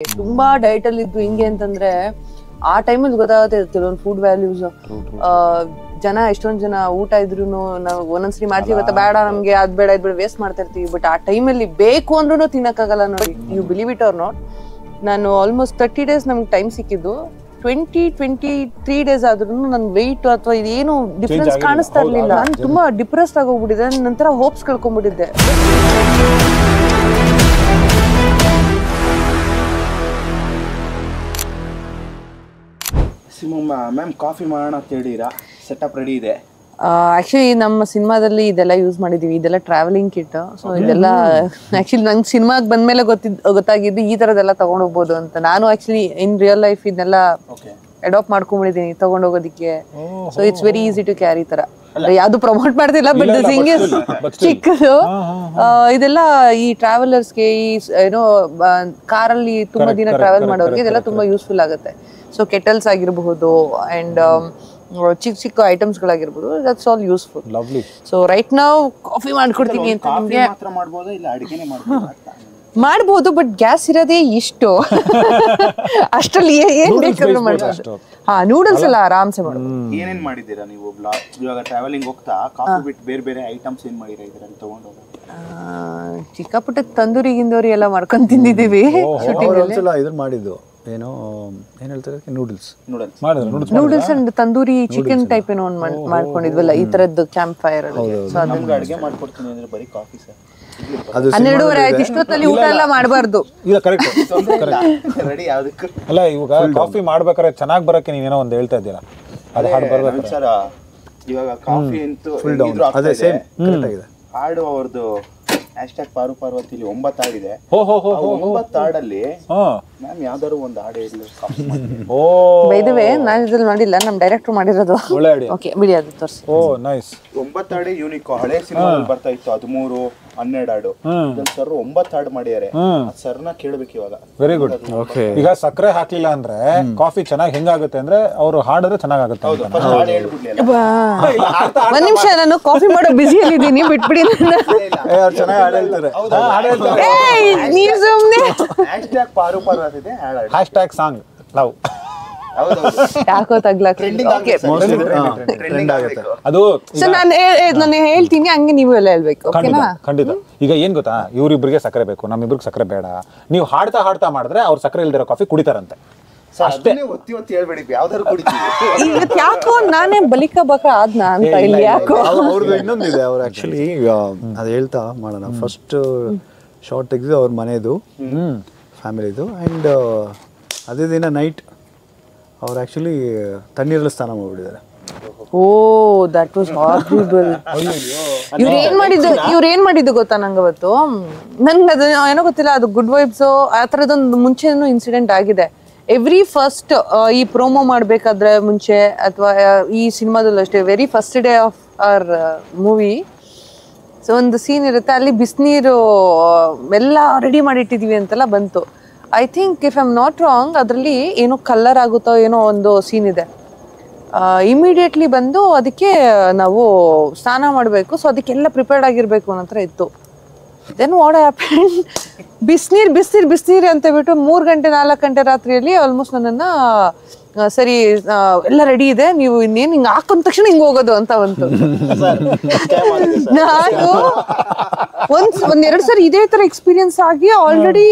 ತುಂಬಾ ಡಯಟ್ ಅಲ್ಲಿ ಇದ್ದು ಹಿಂಗೆ ಅಂತಂದ್ರೆ ಆ ಟೈಮಲ್ಲಿ ಗೊತ್ತಾಗುತ್ತೆ ಕೆಲವೊಂದು ಫುಡ್ ವ್ಯಾಲ್ಯೂಸ್. ಜನ ಎಷ್ಟೊಂದ್ ಜನ ಊಟ ಇದ್ರು ನಾವು ಒಂದೊಂದ್ಸರಿ ಮಾಡ್ತೀವಿ, ಗೊತ್ತಾ ಬೇಡ ನಮ್ಗೆ ಅದ್ ಬೇಡ ಇದ್ ಬೇಡ ವೇಸ್ಟ್ ಮಾಡ್ತಾ ಇರ್ತೀವಿ. ಬಟ್ ಆ ಟೈಮಲ್ಲಿ ಬೇಕು ಅಂದ್ರೂ ತಿನ್ನಕ್ಕಾಗಲ್ಲ ನೋಡಿ. You believe it or not, ನಾನು ಆಲ್ಮೋಸ್ಟ್ 30 days ನಮ್ಗೆ ಟೈಮ್ ಸಿಕ್ಕಿದ್ದು. 23 days ಆದ್ರೂ ನನ್ ವೆಯ್ಟ್ ಅಥವಾ ಇದೇನು ಡಿಫ್ರೆನ್ಸ್ ಕಾಣಿಸ್ತಾ ಇರ್ಲಿಲ್ಲ. ನಾನು ತುಂಬಾ ಡಿಪ್ರೆಸ್ಡ್ ಆಗೋಗ್ಬಿಟ್ಟಿದ್ದೆ, ನಂತರ ಹೋಪ್ಸ್ ಕಳ್ಕೊಂಡ್ಬಿಟ್ಟಿದ್ದೆ. ಮ್ಯಾಮ್ ಕಾಫಿ ಮಾಡೋಣ ಅಂತ ಹೇಳಿರಾ, ಸೆಟಪ್ ರೆಡಿ ಇದೆ. ಆಕ್ಚುಲಿ ನಮ್ಮ ಸಿನಿಮಾದಲ್ಲಿ ಇದೆಲ್ಲ ಯೂಸ್ ಮಾಡಿದೀವಿ, ಇದೆಲ್ಲ ಟ್ರಾವೆಲಿಂಗ್ ಕಿಟ್. ಸೊ ಇದೆಲ್ಲ ಆಕ್ಚುಲಿ ನಂಗೆ ಸಿನಿಮಾಗ್ ಬಂದ್ಮೇಲೆ ಗೊತ್ತಾಗಿದ್ದು ಈ ತರದೆಲ್ಲ ತಗೊಂಡ್ ಹೋಗ್ಬೋದು ಅಂತ. ನಾನು ಆಕ್ಚುಲಿ ಇನ್ ರಿಯಲ್ ಲೈಫ್ ಇದನ್ನೆಲ್ಲ ಅಡಾಪ್ಟ್ ಮಾಡ್ಕೊಂಡ್ಬಿಟ್ಟಿದೀನಿ ತಗೊಂಡೋಗೋದಿಕ್ಕೆ. So it's very easy to carry ತರ. ಯಾವ್ದು ಪ್ರಮೋಟ್ ಮಾಡ್ತಿಲ್ಲ, ಬಟ್ ದ ಥಿಂಗ್ ಇಸ್ ಚಿಕ್ಕದು. ಇದೆಲ್ಲ ಈ ಟ್ರಾವೆಲರ್ಸ್ಗೆ, ಈ ಏನೋ ಕಾರಲ್ಲಿ ತುಂಬಾ ದಿನ ಟ್ರಾವೆಲ್ ಮಾಡೋರಿಗೆ ಇದೆಲ್ಲ ತುಂಬಾ ಯೂಸ್ಫುಲ್ ಆಗುತ್ತೆ. ಸೊ ಕೆಟಲ್ಸ್ ಆಗಿರಬಹುದು ಅಂಡ್ ಚಿಕ್ಕ ಚಿಕ್ಕ ಐಟಮ್ಸ್ ಗಳಾಗಿರ್ಬೋದು, that's all useful. So right ನಾವು ಕಾಫಿ ಮಾಡ್ಕೊಡ್ತೀನಿ ಅಂತ ನಿಮ್ಗೆ ಮಾಡ್ಬೋದು, ಬಟ್ ಗ್ಯಾಸ್ ಇರೋದೇ ಇಷ್ಟು. ಅಷ್ಟರಲ್ಲಿ ಏನ್ ಬೇಕಾದ್ರೂ ಮಾಡ್ಬೋದು. ನೂಡಲ್ಸ್ ಎಲ್ಲ ಆರಾಮ್ಸೆ ಮಾಡ್ಬೋದು. ಏನೇನ್ ಮಾಡಿದ್ದೀರಾ ನೀವು ಇವಾಗ ಟ್ರಾವೆಲಿಂಗ್ ಹೋಗ್ತಾ? ಕಾಫಿ ಬಿಟ್ಟು ಬೇರೆ ಬೇರೆ ಐಟಮ್ಸ್ ಏನ್ ಮಾಡಿರಾ ಇದರಲ್ಲಿ ತಗೊಂಡು? ಚಿಕ್ಕ ಪುಟ್ಟ ತಂದೂರಿ ಗಿಂದೂರಿ ಎಲ್ಲ ಮಾಡ್ಕೊಂಡ್ ತಿಂದಿದೀವಿ ಶೂಟಿಂಗ್ ಅಲ್ಲಿ. ಇದ್ರ ಮಾಡಿದ್ದು ಏನೋ ಏನ್ ಹೇಳ್ತಾರೆ, noodles and tandoori chicken type ಏನೋ ಒಂದ್ ಮಾಡ್ಕೊಂಡಿದ್ವಲ್ಲ ಈ ತರದ್ದು ಕ್ಯಾಂಪ್ ಫೈರ್ ಅಲ್ಲಿ. ಅಡಿಗೆ ಮಾಡ್ಕೊಡ್ತೀನಿ ಅಂದ್ರೆ ಬರೀ ಕಾಫಿ ಸರ್. 12:30 ಆಯ್ತು, ಇಷ್ಟೊತ್ತಲ್ಲಿ ಊಟ ಎಲ್ಲ ಮಾಡಬಾರ್ದು. ರೆಡಿ ಯಾವ್ದಕ್ಕೆ ಅಲ್ಲ, ಇವಾಗ ಕಾಫಿ ಮಾಡ್ಬೇಕಾದ್ರೆ ಚೆನ್ನಾಗಿ ಬರಕ್ಕೆ ನೀವೇನೋ ಒಂದ್ ಹೇಳ್ತಾ ಇದ್ದೀರಾ, ಅದು ಹಾಡು ಬರ್ಬೇಕು ಸರ್. ಇವಾಗ ಕಾಫಿ ಅಂತೂ ಅದೇ ಸೇಮ್ ಕರೆಕ್ಟ್ ಆಗಿದೆ. ಹಾಡು ಅವ್ರದ್ದು #ಪಾರು ಪಾರ್ವತಿಲಿ 9 ಹಾಡಿದೆ. 9 ಹಾಡಲ್ಲಿ ಮ್ಯಾಮ್ ಯಾವ್ದಾದ್ರು ಒಂದು ಹಾಡು ಹೇಳಿ. ಬೈ ದ ವೇ ನಾನು ಇದ್ರಲ್ಲಿ ಮಾಡಿಲ್ಲ, ನಮ್ ಡೈರೆಕ್ಟರ್ ಮಾಡಿರೋದು. ಓಕೆ ಬಿಡಿ, ಅದು ತೋರಿಸಿ. 9 ಹಾಡು ಯೂನಿಕ್. ಹಳೆ ಸಿನಿಮಾದಲ್ಲಿ ಬರ್ತಾ ಇತ್ತು 13, 12 ಹಾಡು. ಸರ್ 9 ಹಾಡು ಮಾಡಿದ್ದಾರೆ. ಸರ್ನ ಕೇಳ್ಬೇಕು ಇವಾಗ. Very good. ಈಗ ಸಕ್ಕರೆ ಹಾಕ್ಲಿಲ್ಲ ಅಂದ್ರೆ ಕಾಫಿ ಚೆನ್ನಾಗಿ ಹೆಂಗಾಗುತ್ತೆ ಅಂದ್ರೆ ಅವ್ರು ಹಾಡಿದ್ರೆ ಚೆನ್ನಾಗುತ್ತೆ. ಒಂದ್ ನಿಮಿಷ, ನಾನು ಕಾಫಿ ಮಾಡೋ ಬಿಸಿಯಲ್ಲಿ ಇದ್ದೀನಿ, ಬಿಟ್ಬಿಡಿ. ನೀವ್ ಸುಮ್ನೆ #ಪಾರು ಪಾರ್ವತಿ ಇದೆ, #ಸಾಂಗ್ ಲವ್ ಯಾಕೋ ತಗ್ಲಾಕ್. ಅದು ನಾನು ಹೇಳ್ತೀನಿ, ಹಂಗೆ ನೀವು ಎಲ್ಲ ಹೇಳ್ಬೇಕು. ಖಂಡಿತ. ಈಗ ಏನ್ ಗೊತ್ತಾ, ಇವ್ರಿಬ್ರಿಗೆ ಸಕ್ಕರೆ ಬೇಕು, ನಮ್ಮಿಬ್ರಿಗೆ ಸಕ್ಕರೆ ಬೇಡ. ನೀವು ಹಾಡ್ತಾ ಹಾಡ್ತಾ ಮಾಡಿದ್ರೆ ಅವ್ರು ಸಕ್ಕರೆ ಇಲ್ದಿರೋ ಕಾಫಿ ಕುಡಿತಾರಂತೆ. ಯಾಕೋ ನಾನೇ ಬಲಿಕ ಬಕ ಆದ್ನ ಅಂತ ಇಲ್ಲಿ. ಯಾಕೋ ಅವ್ರದ್ದು ಇನ್ನೊಂದಿದೆ. ಅವ್ರು ಆಕ್ಚುಲಿ ಅದು ಹೇಳ್ತಾ ಮಾಡೋಣ. ಫಸ್ಟ್ ಶಾರ್ಟ್ ತೆಗೆದು ಅವ್ರ ಮನೆದು ಫ್ಯಾಮಿಲಿದು. ಆ್ಯಂಡ್ ಅದೇ ದಿನ ನೈಟ್ ಅವ್ರು ಆ್ಯಕ್ಚುಲಿ ತಣ್ಣೀರಲ್ಲಿ ಸ್ನಾನ ಮಾಡ್ಬಿಟ್ಟಿದ್ದಾರೆ. ಓ ದಟ್ ವಾಸ್ ಹಾರಿಬಲ್. ಇವ್ರು ಏನ್ ಮಾಡಿದ್ದು ಗೊತ್ತಾ ನಂಗೆ ಅವತ್ತು? ನನ್ಗೆ ಅದು ಏನೋ ಗೊತ್ತಿಲ್ಲ, ಅದು ಗುಡ್ ವೈಬ್ಸ್ ಆ ಥರದೊಂದು ಮುಂಚೆನೂ ಇನ್ಸಿಡೆಂಟ್ ಆಗಿದೆ. ಎವ್ರಿ ಫಸ್ಟ್ ಈ ಪ್ರೋಮೋ ಮಾಡ್ಬೇಕಾದ್ರೆ ಮುಂಚೆ ಅಥವಾ ಈ ಸಿನಿಮಾದಲ್ಲೂ ಅಷ್ಟೇ, very first day of our movie, so ಒಂದು ಸೀನ್ ಇರುತ್ತೆ, ಅಲ್ಲಿ ಬಿಸಿನೀರು ಎಲ್ಲ ರೆಡಿ ಮಾಡಿಟ್ಟಿದೀವಿ ಅಂತೆಲ್ಲ ಬಂತು. I think if I am not wrong, ಅದರಲ್ಲಿ ಏನೋ ಕಲರ್ ಆಗುತ್ತೋ ಏನೋ ಒಂದು ಸೀನ್ ಇದೆ. ಇಮಿಡಿಯೇಟ್ಲಿ ಬಂದು ಅದಕ್ಕೆ ನಾವು ಸ್ನಾನ ಮಾಡಬೇಕು, ಸೊ ಅದಕ್ಕೆಲ್ಲ ಪ್ರಿಪೇರ್ಡ್ ಆಗಿರ್ಬೇಕು ಅನ್ನೋ ಥರ ಇತ್ತು. ದೆನ್ ವಾಟ್ ಹ್ಯಾಪನ್, ಬಿಸಿನೀರು ಅಂತ ಬಿಟ್ಟು 3 ಗಂಟೆ 4 ಗಂಟೆ ರಾತ್ರಿಯಲ್ಲಿ ಆಲ್ಮೋಸ್ಟ್ ನನ್ನನ್ನ ಸರಿ ಎಲ್ಲ ರೆಡಿ ಇದೆ, ನೀವು ಇನ್ನೇನು ಹಿಂಗೆ ಹಾಕೊಂಡ ತಕ್ಷಣ ಹಿಂಗೆ ಹೋಗೋದು ಅಂತ ಬಂತು. ನಾನು ಒಂದೆರಡು ಸರಿ ಇದೇ ತರ ಎಕ್ಸ್ಪೀರಿಯನ್ಸ್ ಆಗಿ ಆಲ್ರೆಡಿ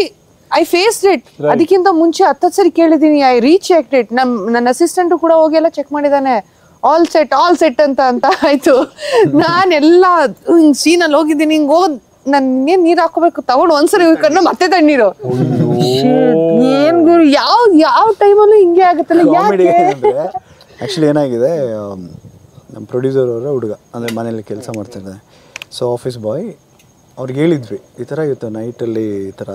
ಐ ಫೇಸ್ಡ್ ಇಟ್. ಅದಕ್ಕಿಂತ ಮುಂಚೆ 10 ಸರಿ ಕೇಳಿದೀನಿ, ಐ ರೀಚೆಕ್ಡ್ ಇಟ್. ನನ್ನ ಅಸಿಸ್ಟೆಂಟ್ ಕೂಡ ಹೋಗಿ ಎಲ್ಲ ಚೆಕ್ ಮಾಡಿದಾನೆ, ಆಲ್ ಸೆಟ್ ಅಂತ ಆಯ್ತು. ನಾನೆಲ್ಲ ಸೀನಲ್ಲಿ ಹೋಗಿದ್ದೀನಿ, ಹಿಂಗ್ ಹೋದ್ ನನ್ನೇನ್ ನೀರ್ ಹಾಕೋಬೇಕು ತಗೊಂಡು ಒಂದ್ಸರಿ ಕಣ್ಣು ಮತ್ತೆ ತಣ್ಣೀರು. ಏನ್ ಗುರು, ಯಾವ ಟೈಮಲ್ಲೂ ಹಿಂಗೆ ಆಗುತ್ತಲ್ಲ. ಆ್ಯಕ್ಚುಲಿ ಏನಾಗಿದೆ, ನಮ್ಮ ಪ್ರೊಡ್ಯೂಸರ್ ಅವರ ಹುಡುಗ ಅಂದರೆ ಮನೇಲಿ ಕೆಲಸ ಮಾಡ್ತಿದ್ದಾರೆ. ಸೊ ಆಫೀಸ್ ಬಾಯ್ ಅವ್ರಿಗೆ ಹೇಳಿದ್ವಿ, ಈ ಥರ ಇವತ್ತು ನೈಟಲ್ಲಿ ಈ ಥರ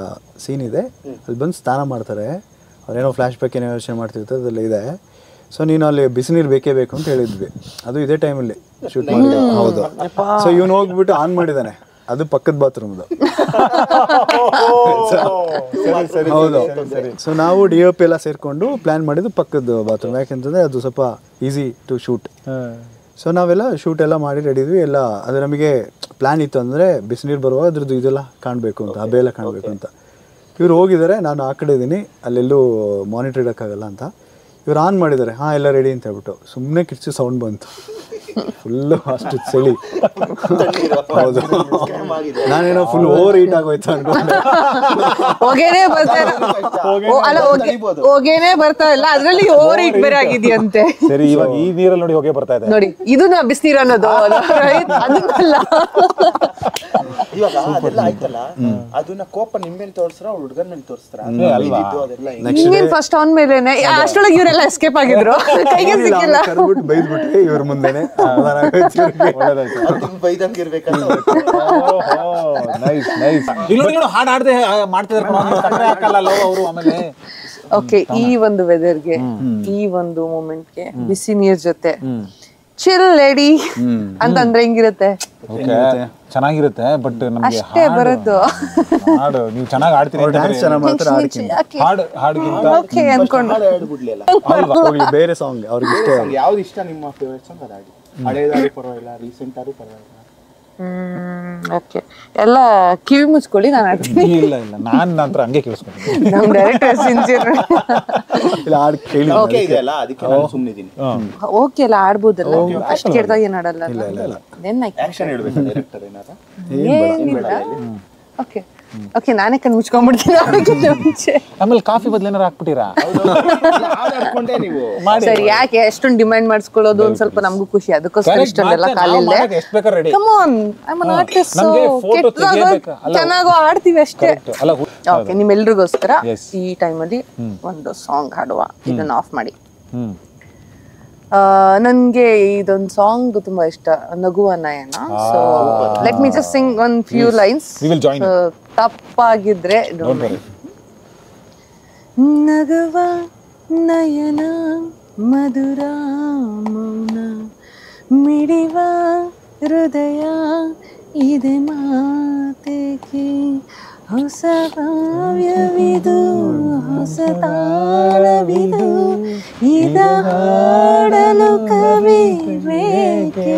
ಸೀನ್ ಇದೆ, ಅಲ್ಲಿ ಬಂದು ಸ್ನಾನ ಮಾಡ್ತಾರೆ, ಅವ್ರೇನೋ ಫ್ಲ್ಯಾಶ್ ಬ್ಯಾಕ್ ಏನೋ ಯೋಚನೆ ಮಾಡ್ತಿರ್ತಾರೆ, ಅದೆಲ್ಲ ಇದೆ. ಸೊ ನೀನು ಅಲ್ಲಿ ಬಿಸಿನೀರು ಬೇಕೇ ಬೇಕು ಅಂತ ಹೇಳಿದ್ವಿ. ಅದು ಇದೇ ಟೈಮಲ್ಲಿ ಶೂಟ್ ಮಾಡಿದ್ವಿ. ಹೌದು. ಸೊ ಇವನು ಹೋಗ್ಬಿಟ್ಟು ಆನ್ ಮಾಡಿದ್ದಾನೆ, ಅದು ಪಕ್ಕದ ಬಾತ್ರೂಮ್ದು. ಹೌದು. ಸೊ ನಾವು DOP ಎಲ್ಲ ಸೇರಿಕೊಂಡು ಪ್ಲ್ಯಾನ್ ಮಾಡಿದ್ದು ಪಕ್ಕದ ಬಾತ್ರೂಮ್, ಯಾಕೆಂತಂದರೆ ಅದು ಸ್ವಲ್ಪ ಈಸಿ ಟು ಶೂಟ್. ಸೊ ನಾವೆಲ್ಲ ಶೂಟ್ ಎಲ್ಲ ಮಾಡಿ ರೆಡಿದ್ವಿ ಎಲ್ಲ. ಅದು ನಮಗೆ ಪ್ಲ್ಯಾನ್ ಇತ್ತು ಅಂದರೆ ಬಿಸಿನೀರು ಬರುವಾಗ ಅದ್ರದ್ದು ಇದೆಲ್ಲ ಕಾಣಬೇಕು ಅಂತ, ಹಬೆ ಎಲ್ಲ ಕಾಣಬೇಕು ಅಂತ. ಇವ್ರು ಹೋಗಿದ್ದಾರೆ, ನಾನು ಆ ಕಡೆ ಇದ್ದೀನಿ, ಅಲ್ಲೆಲ್ಲೂ ಮಾನಿಟರ್ ಇಡೋಕ್ಕಾಗಲ್ಲ ಅಂತ. ಇವ್ರು ಆನ್ ಮಾಡಿದ್ದಾರೆ, ಹಾಂ ಎಲ್ಲ ರೆಡಿ ಅಂತ ಹೇಳ್ಬಿಟ್ಟು. ಸುಮ್ಮನೆ ಕಿರ್ಚಿ ಸೌಂಡ್ ಬಂತು, ಫುಲ್ಲು ಅಷ್ಟು ಚಳಿ. ಹೌದು, ನಾನೇನೋ ಫುಲ್ ಓವರ್ ಹೀಟ್ ಆಗೋಯ್ತು ಅನ್ಕೊಂಡೆ. ಹೊಗೆನೇ ಬರ್ತಾ ಅಲ್ಲ, ಹೊಗೆನೇ ಬರ್ತಾ ಇಲ್ಲ, ಅದ್ರಲ್ಲಿ ಓವರ್ ಹೀಟ್ ಬೇರೆ ಆಗಿದೆಯಂತೆ. ಸರಿ, ಇವಾಗ ಈ ನೀರಲ್ಲಿ ನೋಡಿ ಹೊಗೆ ಬರ್ತಾ ಇದೆ ನೋಡಿ, ಇದು ನಾ ಬಿಸಿನೀರು ಅನ್ನೋದು ಅದನ್ನಲ್ಲ. ಇವಾಗ ಅದೆಲ್ಲ ಆಯ್ತಲ್ಲ, ಅದನ್ನ ಕೋಪ ನಿಮ್ ಮೇಲೆ ತೋರಿಸ್ರ ಹುಡುಗನ ಮೇಲೆ ತೋರಿಸ್ತಾರ ಇನ್ನೇನ್ ಫಸ್ಟ್ ಅವನ್ ಮೇಲೆನೆ, ಅಷ್ಟೊಳಗೆ ಇವರೆಲ್ಲ ಎಸ್ಕೇಪ್ ಆಗಿದ್ರು, ಕೈಗೆ ಸಿಕ್ಕಿಲ್ಲ. ಕರ್ಬಿಟ್ಟು ಬೈದ್ಬಿಟ್ರೆ ಇವ್ರ ಮುಂದೆನೆ ಬೈದಂಗೆ ಇರ್ಬೇಕಲ್ಲ. Nice nice. ಇಲ್ಲಿ ಹಾಡು ಆಡದೆ ಮಾಡ್ತಿದ್ದಾರೆ ಅವರು. ಆಮೇಲೆ ಓಕೆ, ಈ ಒಂದು ವೆದರ್ಗೆ, ಈ ಒಂದು ಮೂಮೆಂಟ್ಗೆ ಬಿಸಿ ನೀರ್ ಜೊತೆ ಚಿಲ್ ಲೇಡಿ ಅಂತಂದ್ರೆ ಹೆಂಗಿರುತ್ತೆ? ಚೆನ್ನಾಗಿರುತ್ತೆ, ಬಟ್ ನಮ್ಗೆ ಅಷ್ಟೇ ಬರೋದು. ಹಾಡು ನೀವು ಚೆನ್ನಾಗಿ ಆಡ್ತೀರಿ ಅಂತ ಹಾಡುಗಿಂತ ಓಕೆ ಅನ್ಕೊಂಡು ಹೋಗ್ಲಿ ಬೇರೆ ಸಾಂಗ್ ಅವ್ರಿಗೆ ಇಷ್ಟ. ಯಾವ್ದು ಇಷ್ಟ ನಿಮ್ಮ ಫೇವರೇಟ್ ಸಾಂಗ್? ಅದು ಆಡಿ, ಹಳೇದಾರು ಪರವಾಗಿಲ್ಲ, ರೀಸೆಂಟ್ ಆದ್ರೂ ಪರವಾಗಿಲ್ಲ. ಓಕೆ, ಎಲ್ಲ ಕಿವಿ ಮುಚ್ಕೊಳ್ಳಿ, ನಾನು ಆಡ್ತೀನಿ. ಇಲ್ಲ ಇಲ್ಲ, ನಾನು ನಂತರ ಹಂಗೆ ಕೇಳಿಸ್ಕೊಂತೀನಿ. ನಮ್ ಡೈರೆಕ್ಟರ್ ಸಿನ್ಸಿಯರ್. ಇಲ್ಲ ಹಾಡು ಕೇಳಿ ಓಕೆ ಇದೆಯಲ್ಲ, ಅದಕ್ಕೆ ನಾನು ಸುಮ್ಮನಿದ್ದೀನಿ. ಓಕೆ ಎಲ್ಲ ಆಡ್ಬೋದಲ್ಲ, ಅಷ್ಟು ಕೇಳ್ದಾಗ ಏನ್ ಆಡಲ್ಲ. ಆಕ್ಷನ್ ಹೇಳ್ಬೇಕು ಡೈರೆಕ್ಟರ್ ಏನಾರ? ಏನಿಲ್ಲ. ಓಕೆ ಓಕೆ, ನಾನೇ ಕಣ್ ಮುಚ್ಕೊಂಡ್ಬಿಡ್ತೀನಿ ಅವ್ರಿಗಿಂತ ಮುಂಚೆ. ಆಮೇಲೆ ಕಾಫಿ ಬದಲು ಏನಾರು ಹಾಕ್ಬಿಟ್ಟಿರಾ? ಹಾಡ್ಕೊಂಡೆ ನೀವು ಸರಿ, ಯಾಕೆ ಎಷ್ಟೊಂದು ಡಿಮ್ಯಾಂಡ್ ಮಾಡಿಸ್ಕೊಳ್ಳೋದು? ಒಂದ್ ಸ್ವಲ್ಪ ನಮಗೂ ಖುಷಿ, ಅದಕ್ಕೋಸ್ಕರ ಇಷ್ಟೊಂದೆಲ್ಲ ಕಾಲಿಲ್ದೆ. Come on, I am an artist, so ಚೆನ್ನಾಗೋ ಆಡ್ತೀವಿ ಅಷ್ಟೇ. ಓಕೆ, ನಿಮ್ಮೆಲ್ರಿಗೋಸ್ಕರ ಈ ಟೈಮಲ್ಲಿ ಒಂದು ಸಾಂಗ್ ಹಾಡುವ. ಇದನ್ನ ಆಫ್ ಮಾಡಿ. ನನ್ಗೆ ಇದೊಂದು ಸಾಂಗ್ ತುಂಬಾ ಇಷ್ಟ, Naguva Nayana. So let me just sing one few lines. ತಪ್ಪಾಗಿದ್ರೆ ನಗುವ ನಯನ ಮಧುರ ಮೌನ ಮಿಡಿವ ಹೃದಯ ಇದೆ ಮಾತೆಗೆ ಹೊಸ ಕಾವ್ಯವಿದು ಹೊಸ ತಾಳವಿದು ಇದ ಹಾಡಲು ಕವಿ ಬೇಕೆ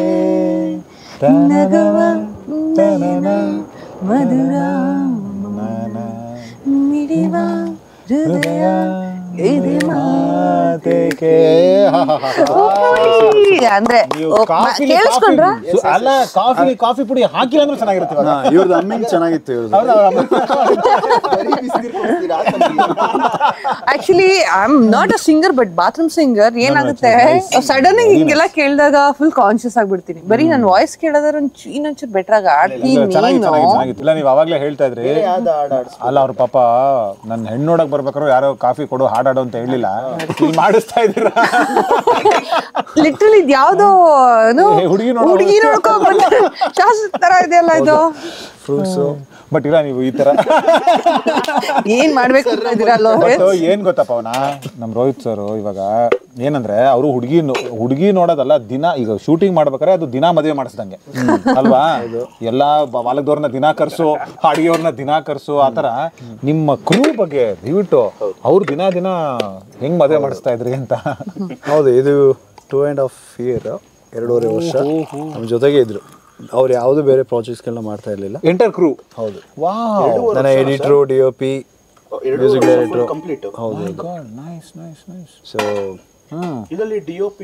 ನಗುವ ನಯನ ಮಧುರ ಮಿಡಿವ ಹೃದಯ ಇದೆ ಮಾತೆಗೆ. ಅಂದ್ರೆ ಕೇಳಿಸ್ಕೊಂಡ್ರ? ಅಲ್ಲ, ಕಾಫಿ ಪುಡಿ ಹಾಕಿಲ್ಲ ಅಂದ್ರೆ ಚೆನ್ನಾಗಿರುತ್ತೆ. ಇವ್ರದ್ದು ಅಮ್ಮಿಂಗ್ ಚೆನ್ನಾಗಿತ್ತು. Actually I am not a singer but bathroom singer. ಏನಾಗುತ್ತೆ, ಸಡನ್ ಆಗಿ ಹಿಂಗೆಲ್ಲ ಕೇಳಿದಾಗ ಫುಲ್ ಕಾನ್ಶಿಯಸ್ ಆಗ್ಬಿಡ್ತೀನಿ. ಬರೀ ನನ್ನ ವಾಯ್ಸ್ ಕೇಳಿದ್ರೆ ಇನ್ನೊಂಚೂರು ಬೆಟರ್ ಆಗಿ ಆಡ್ತೀನಿ. ಚೆನ್ನಾಗಿತ್ತು. ನೀವು ಅವಾಗ್ಲೇ ಹೇಳ್ತಾ ಇದ್ರಿ ಅಲ್ಲ, ಅವ್ರ ಪಾಪ ನನ್ನ ಹೆಣ್ಣು ನೋಡಕ್ ಬರ್ಬೇಕಾದ್ರು ಯಾರೋ ಕಾಫಿ ಕೊಡು ಹಾಡಾಡು ಅಂತ ಹೇಳಿಲ್ಲ, ಮಾಡಿಸ್ತಾ ಇದ್ದೀರಾ. ಲಿಟ್ರಲಿ ಯಾವ್ದೋ ಹುಡುಗಿ ನೋಡ್ಕೊಂಡ್ ಶಾಸ್ತ್ರ ತರ ಇದೆಯಲ್ಲ ಇದು. ಬಟ್ ಇಲ್ಲ, ನೀವು ಈ ತರ ಏನ್ ಮಾಡ್ಬೇಕು ಅಂತ ಇದೀರಲ್ಲ. ಏನ್ ಗೊತ್ತಪ್ಪ, ಅವನ ನಮ್ ರೋಹಿತ್ ಸರ್ ಇವಾಗ ಏನಂದ್ರೆ ಅವರು ಹುಡುಗಿ ನೋಡೋದಲ್ಲ, ದಿನ ಈಗ ಶೂಟಿಂಗ್ ಮಾಡ್ಬೇಕಾದ್ರೆ ಅದು ದಿನ ಮದುವೆ ಮಾಡಿಸ್ದಂಗೆ ಅಲ್ವಾ. ಎಲ್ಲಾ ಬಾಲಕದವ್ರನ್ನ ದಿನ ಕರ್ಸು, ಅಡಿಗೆಯವ್ರನ್ನ ದಿನ ಕರ್ಸು, ಆತರ ನಿಮ್ಮ ಕ್ರೂ ಬಗ್ಗೆ ದಯವಿಟ್ಟು ಅವ್ರು ದಿನ ಹೆಂಗ್ ಮದುವೆ ಮಾಡಿಸ್ತಾ ಇದ್ರಿ ಅಂತ. ಹೌದು, ಇದು 2.5 year 2.5 ವರ್ಷ ನಮ್ಮ ಜೊತೆಗೆ ಇದ್ರು. ಅವ್ರು ಯಾವುದು ಬೇರೆ ಪ್ರಾಜೆಕ್ಟ್ಸ್ಗಳನ್ನ ಮಾಡ್ತಾ ಇರಲಿಲ್ಲ. ಎಂಟರ್ ಕ್ರೂ. ಹೌದು, ನನ್ನ ಎಡಿಟ್ರು, DOP, ಮ್ಯೂಸಿಕ್ ಡೈರೆಕ್ಟ್ರು. ಹೌದು. ಸೊ ಇದರಲ್ಲಿ DOP